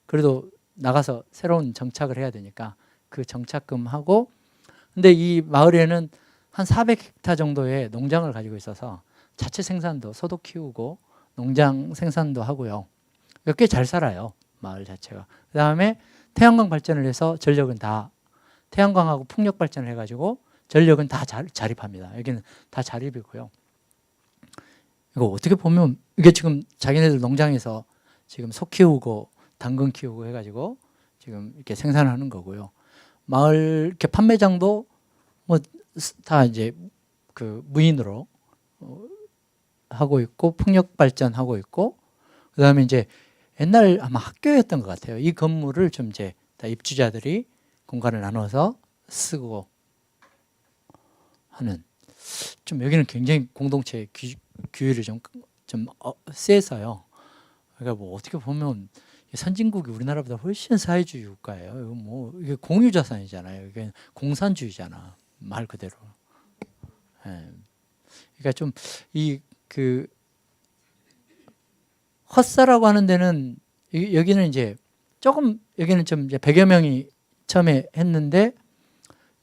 그래도 나가서 새로운 정착을 해야 되니까 그 정착금하고, 근데 이 마을에는 한 400헥타 정도의 농장을 가지고 있어서 자체 생산도 소도 키우고 농장 생산도 하고요. 꽤 잘 살아요, 마을 자체가. 그 다음에 태양광 발전을 해서 전력은 다, 태양광하고 풍력 발전을 해가지고 전력은 다 자립합니다. 여기는 다 자립이고요. 이거 어떻게 보면 이게 지금 자기네들 농장에서 지금 소 키우고 당근 키우고 해가지고 지금 이렇게 생산하는 거고요. 마을 이렇게 판매장도 뭐 다 이제 그 무인으로 하고 있고, 풍력 발전하고 있고, 그 다음에 이제 옛날 아마 학교였던 것 같아요. 이 건물을 좀 이제 다 입주자들이 공간을 나눠서 쓰고 하는, 좀 여기는 굉장히 공동체 규율이 좀 세서요. 그러니까 뭐 어떻게 보면 선진국이 우리나라보다 훨씬 사회주의 국가예요. 이거 뭐 이게 공유자산이잖아요. 이게 공산주의잖아, 말 그대로. 그러니까 좀 이 그 헛사라고 하는 데는, 여기는 이제 조금, 여기는 좀 이제 100여 명이 처음에 했는데,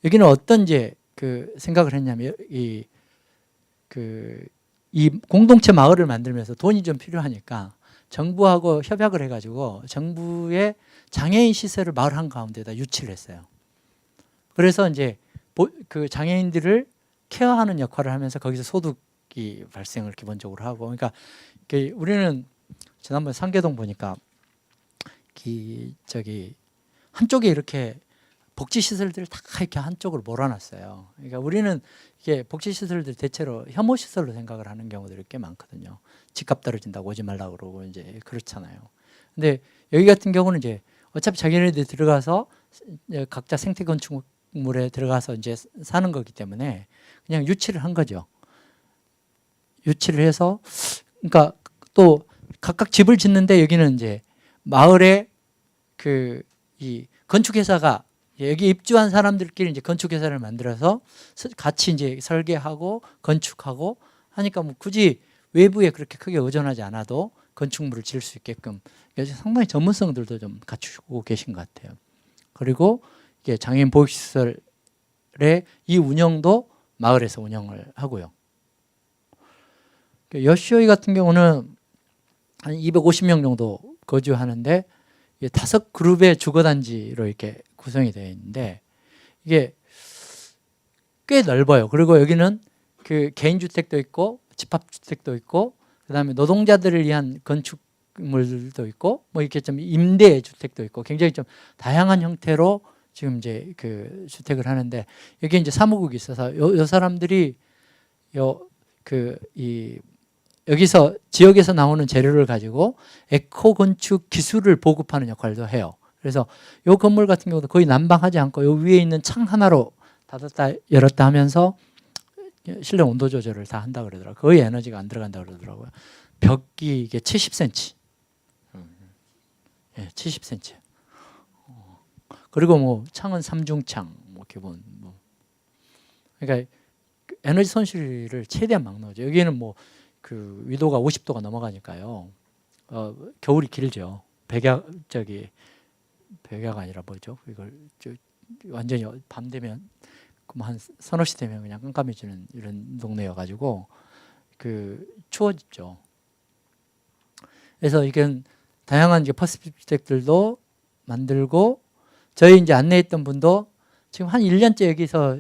여기는 어떤 이제 그 생각을 했냐면, 이 공동체 마을을 만들면서 돈이 좀 필요하니까 정부하고 협약을 해가지고 정부의 장애인 시설을 마을 한가운데다 유치를 했어요. 그래서 이제 그 장애인들을 케어하는 역할을 하면서 거기서 소득이 발생을 기본적으로 하고, 그러니까 우리는 지난번에 상계동 보니까 저기 한쪽에 이렇게 복지시설들을 다 이렇게 한쪽으로 몰아놨어요. 그러니까 우리는 이게 복지시설들 대체로 혐오시설로 생각을 하는 경우들이 꽤 많거든요. 집값 떨어진다고 오지 말라고 그러고 이제 그렇잖아요. 근데 여기 같은 경우는 이제 어차피 자기네들이 들어가서 각자 생태 건축물에 들어가서 이제 사는 거기 때문에 그냥 유치를 한 거죠. 유치를 해서, 그러니까 또 각각 집을 짓는데, 여기는 이제 마을에 이 건축회사가, 여기 입주한 사람들끼리 이제 건축회사를 만들어서 같이 이제 설계하고 건축하고 하니까 뭐 굳이 외부에 그렇게 크게 의존하지 않아도 건축물을 지을 수 있게끔 상당히 전문성들도 좀 갖추고 계신 것 같아요. 그리고 이게 장애인 보육시설의 이 운영도 마을에서 운영을 하고요. 여시오이 같은 경우는 한 250명 정도 거주하는데, 5그룹의 주거단지로 이렇게 구성이 되어 있는데, 이게 꽤 넓어요. 그리고 여기는 그 개인주택도 있고 집합주택도 있고, 그다음에 노동자들을 위한 건축물도 있고, 뭐 이렇게 좀 임대주택도 있고, 굉장히 좀 다양한 형태로 지금 이제 그 주택을 하는데, 여기 이제 사무국이 있어서 요 사람들이 여기서 지역에서 나오는 재료를 가지고 에코 건축 기술을 보급하는 역할도 해요. 그래서 이 건물 같은 경우도 거의 난방하지 않고 요 위에 있는 창 하나로 닫았다 열었다 하면서 실내 온도 조절을 다 한다 그러더라고요. 거의 에너지가 안 들어간다 그러더라고요. 벽이 이게 70cm. 예, 70cm. 그리고 뭐 창은 삼중창, 뭐 기본 뭐. 그러니까 에너지 손실을 최대한 막는 거죠. 여기는 뭐 그 위도가 50도가 넘어가니까요. 겨울이 길죠. 백야가 아니라 뭐죠? 이걸 완전히 밤 되면 한 서너 시 되면 그냥 깜깜해지는 이런 동네여가지고 추워지죠. 그래서 이건 다양한 이제 퍼스펙트들도 만들고 저희 이제 안내했던 분도 지금 한 1년째 여기서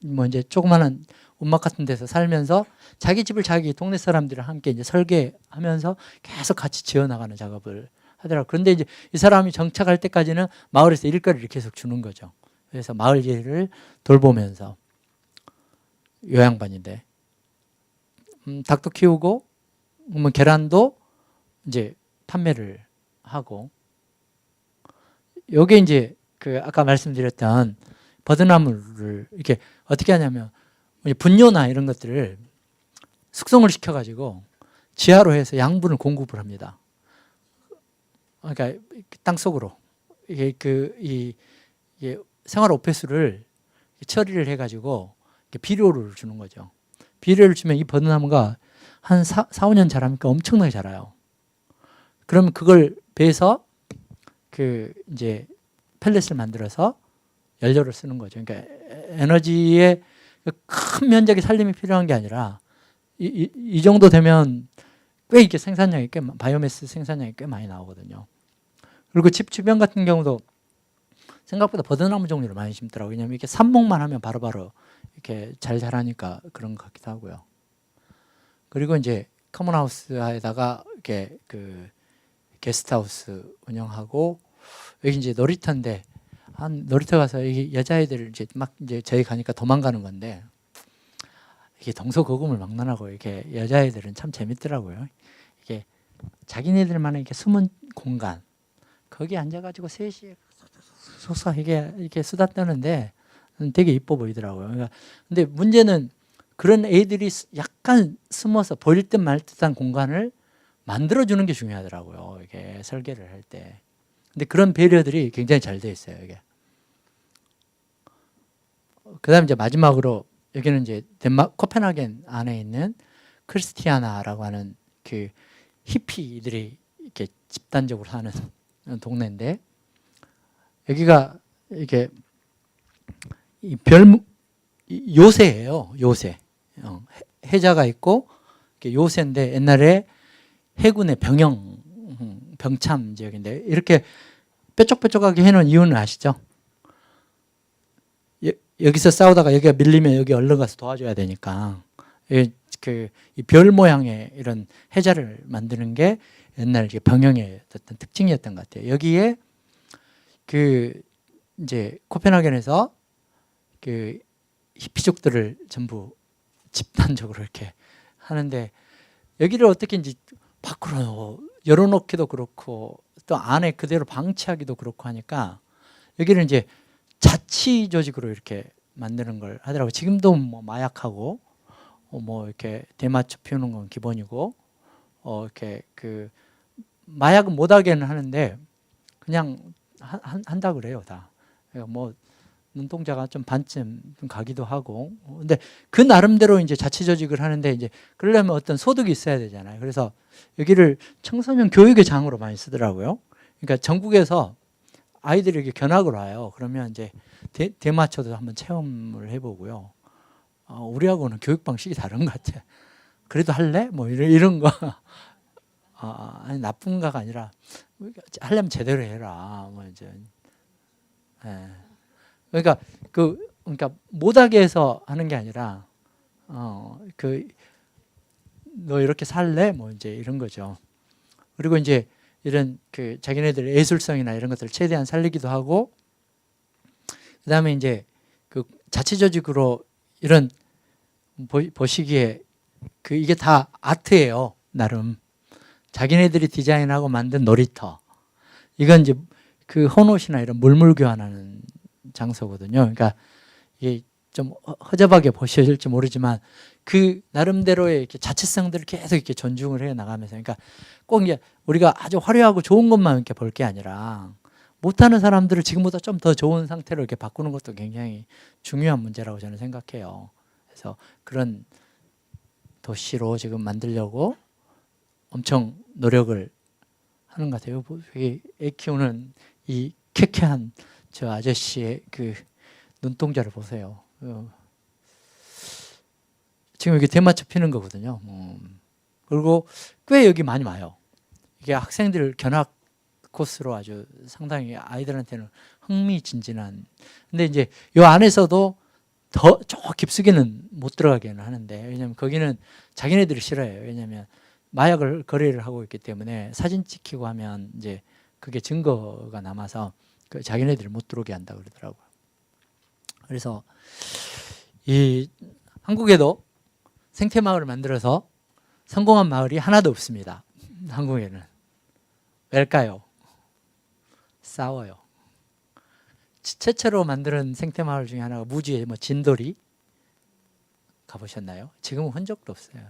뭐 이제 조그마한 움막 같은 데서 살면서 자기 집을 자기 동네 사람들이랑 함께 이제 설계하면서 계속 같이 지어나가는 작업을 하더라고요. 그런데 이제 이 사람이 정착할 때까지는 마을에서 일거리를 계속 주는 거죠. 그래서 마을 일을 돌보면서 요양반인데 닭도 키우고 뭐 계란도 이제 판매를 하고 요게 이제 아까 말씀드렸던 버드나무를 이렇게 어떻게 하냐면 분뇨나 이런 것들을 숙성을 시켜가지고 지하로 해서 양분을 공급을 합니다. 그러니까 땅 속으로 이게 생활 오폐수를 처리를 해가지고 비료를 주는 거죠. 비료를 주면 이 버드나무가 한 4, 5년 자라니까 엄청나게 자라요. 그러면 그걸 베서 이제 펠렛을 만들어서 연료를 쓰는 거죠. 그러니까 에너지의 큰 면적의 살림이 필요한 게 아니라 이 정도 되면 꽤 이렇게 바이오매스 생산량이 꽤 많이 나오거든요. 그리고 집 주변 같은 경우도 생각보다 버드나무 종류를 많이 심더라고요. 왜냐하면 이렇게 삽목만 하면 바로바로 이렇게 잘 자라니까 그런 것 같기도 하고요. 그리고 이제 커먼하우스에다가 이렇게 게스트하우스 운영하고 여기 이제 놀이터인데 놀이터 가서 여기 여자애들 이제 저희 가니까 도망가는 건데 이게 동서고금을 막론하고 이렇게 여자애들은 참 재밌더라고요. 이게 자기네들만의 이렇게 숨은 공간 거기 앉아가지고 셋이 속삭 이렇게 수다 떠는데 되게 이뻐 보이더라고요. 그러니까 근데 문제는 그런 애들이 약간 숨어서 보일 듯 말 듯한 공간을 만들어주는 게 중요하더라고요. 이게 설계를 할 때. 근데 그런 배려들이 굉장히 잘 돼 있어요. 이게. 그다음 이제 마지막으로 여기는 이제 코펜하겐 안에 있는 크리스티아나라고 하는 히피들이 이렇게 집단적으로 사는 동네인데 여기가 이게 요새예요. 요새. 해자가 있고 요새인데 옛날에 해군의 병참 지역인데 이렇게 뾰족뾰족하게 해놓은 이유는 아시죠? 여기서 싸우다가 여기가 밀리면 여기 얼른 가서 도와줘야 되니까 이 별 모양의 이런 해자를 만드는 게 옛날 병영의 어떤 특징이었던 것 같아요. 여기에 이제 코펜하겐에서 히피족들을 전부 집단적으로 이렇게 하는데 여기를 어떻게 이제 밖으로 열어놓기도 그렇고 또 안에 그대로 방치하기도 그렇고 하니까 여기를 이제 자치 조직으로 이렇게 만드는 걸 하더라고요. 지금도 뭐 마약하고 뭐 이렇게 대마초 피우는 건 기본이고 이렇게 마약은 못하게는 하는데 그냥 한다 그래요 다. 그러니까 뭐 눈동자가 좀 반쯤 가기도 하고 근데 그 나름대로 이제 자치 조직을 하는데 이제 그러려면 어떤 소득이 있어야 되잖아요. 그래서 여기를 청소년 교육의 장으로 많이 쓰더라고요. 그러니까 전국에서 아이들이 이렇게 견학을 와요. 그러면 이제 대마초도 한번 체험을 해보고요. 우리하고는 교육 방식이 다른 것 같아. 그래도 할래? 뭐 이런 거. 아니 나쁜가가 아니라 하려면 제대로 해라. 뭐 이제. 예. 그러니까 못하게 해서 하는 게 아니라 너 이렇게 살래? 뭐 이제 이런 거죠. 그리고 이제 이런 자기네들의 예술성이나 이런 것들을 최대한 살리기도 하고 그다음에 이제 자치조직으로 이런 보시기에 이게 다 아트예요. 나름 자기네들이 디자인하고 만든 놀이터. 이건 이제 헌옷이나 이런 물물 교환하는 장소거든요. 그러니까 이게 좀 허접하게 보셔질지 모르지만 그 나름대로의 이렇게 자체성들을 계속 이렇게 존중을 해 나가면서, 그러니까 꼭 이제 우리가 아주 화려하고 좋은 것만 이렇게 볼 게 아니라 못하는 사람들을 지금보다 좀 더 좋은 상태로 이렇게 바꾸는 것도 굉장히 중요한 문제라고 저는 생각해요. 그래서 그런 도시로 지금 만들려고 엄청 노력을 하는 것 같아요. 애 키우는 이 쾌쾌한 저 아저씨의 그 눈동자를 보세요. 지금 이게 대마초 피는 거거든요. 그리고 꽤 여기 많이 와요. 이게 학생들 견학 코스로 아주 상당히 아이들한테는 흥미진진한. 근데 이제 이 안에서도 더 저 깊숙이는 못 들어가기는 하는데, 왜냐하면 거기는 자기네들이 싫어해요. 왜냐하면 마약을 거래를 하고 있기 때문에 사진 찍히고 하면 이제 그게 증거가 남아서 그 자기네들이 못 들어오게 한다 그러더라고요. 그래서 이 한국에도 생태마을을 만들어서 성공한 마을이 하나도 없습니다. 한국에는. 왜일까요? 싸워요. 최초로 만드는 생태마을 중에 하나가 무주의 진도리 가보셨나요? 지금은 흔적도 없어요.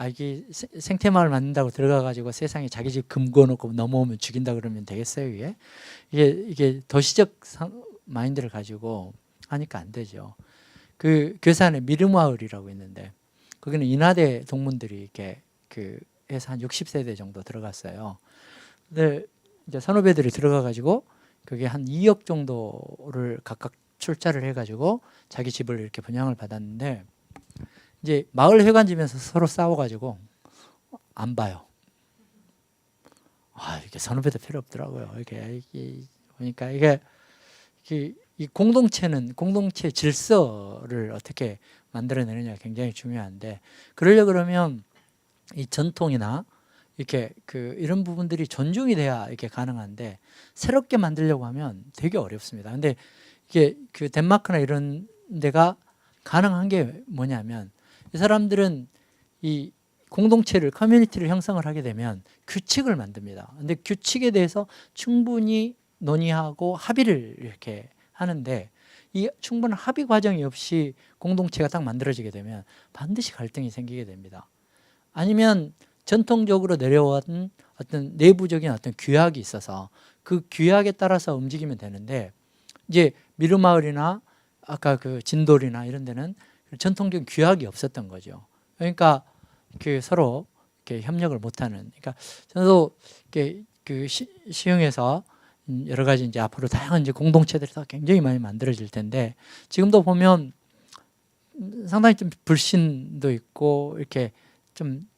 이게 생태마을 만든다고 들어가가지고 세상에 자기 집 금고놓고 넘어오면 죽인다 그러면 되겠어요? 이게 도시적 마인드를 가지고 하니까 안 되죠. 그 괴산에 미르마을이라고 있는데 거기는 인하대 동문들이 이렇게 해서 한 60세대 정도 들어갔어요. 근데 이제 선후배들이 들어가가지고 그게 한 2억 정도를 각각 출자를 해가지고 자기 집을 이렇게 분양을 받았는데, 이제 마을 회관지면서 서로 싸워가지고 안 봐요. 이게 선후배도 필요 없더라고요. 이게 보니까 이 공동체는 공동체 질서를 어떻게 만들어내느냐 굉장히 중요한데, 그러려 그러면 이 전통이나 이렇게 이런 부분들이 존중이 돼야 이렇게 가능한데, 새롭게 만들려고 하면 되게 어렵습니다. 근데 이게 덴마크나 이런 데가 가능한 게 뭐냐면, 이 사람들은 이 공동체를, 커뮤니티를 형성을 하게 되면 규칙을 만듭니다. 근데 규칙에 대해서 충분히 논의하고 합의를 이렇게 하는데, 이 충분한 합의 과정이 없이 공동체가 딱 만들어지게 되면 반드시 갈등이 생기게 됩니다. 아니면 전통적으로 내려온 어떤 내부적인 어떤 규약이 있어서 그 규약에 따라서 움직이면 되는데, 이제 미르마을이나 아까 진돌이나 이런 데는 전통적인 규약이 없었던 거죠. 그러니까 서로 이렇게 협력을 못하는. 그러니까 저도 시흥에서 여러 가지 이제 앞으로 다양한 이제 공동체들이 굉장히 많이 만들어질 텐데, 지금도 보면 상당히 좀 불신도 있고 이렇게 좀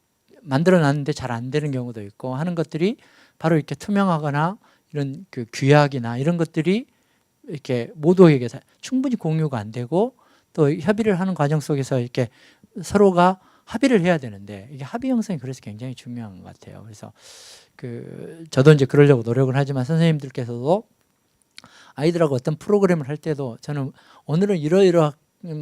만들어놨는데 잘 안 되는 경우도 있고 하는 것들이 바로 이렇게 투명하거나 이런 규약이나 이런 것들이 이렇게 모두에게 충분히 공유가 안 되고, 또 협의를 하는 과정 속에서 이렇게 서로가 합의를 해야 되는데, 이게 합의 형성이 그래서 굉장히 중요한 것 같아요. 그래서 저도 이제 그러려고 노력을 하지만, 선생님들께서도 아이들하고 어떤 프로그램을 할 때도 저는 오늘은 이러이러한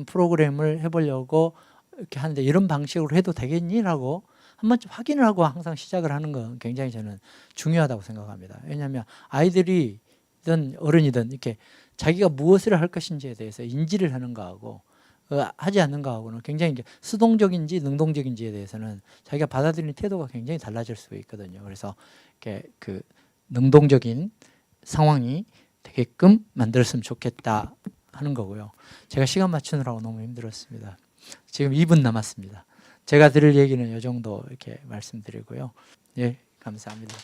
프로그램을 해보려고 이렇게 하는데 이런 방식으로 해도 되겠니라고 한 번쯤 확인을 하고 항상 시작을 하는 건 굉장히 저는 중요하다고 생각합니다. 왜냐하면 아이들이든 어른이든 이렇게 자기가 무엇을 할 것인지에 대해서 인지를 하는 거하고 하지 않는 거하고는 굉장히 이제 수동적인지 능동적인지에 대해서는 자기가 받아들이는 태도가 굉장히 달라질 수 있거든요. 그래서 이렇게 능동적인 상황이 되게끔 만들었으면 좋겠다 하는 거고요. 제가 시간 맞추느라고 너무 힘들었습니다. 지금 2분 남았습니다. 제가 드릴 얘기는 이 정도 이렇게 말씀드리고요. 예, 감사합니다.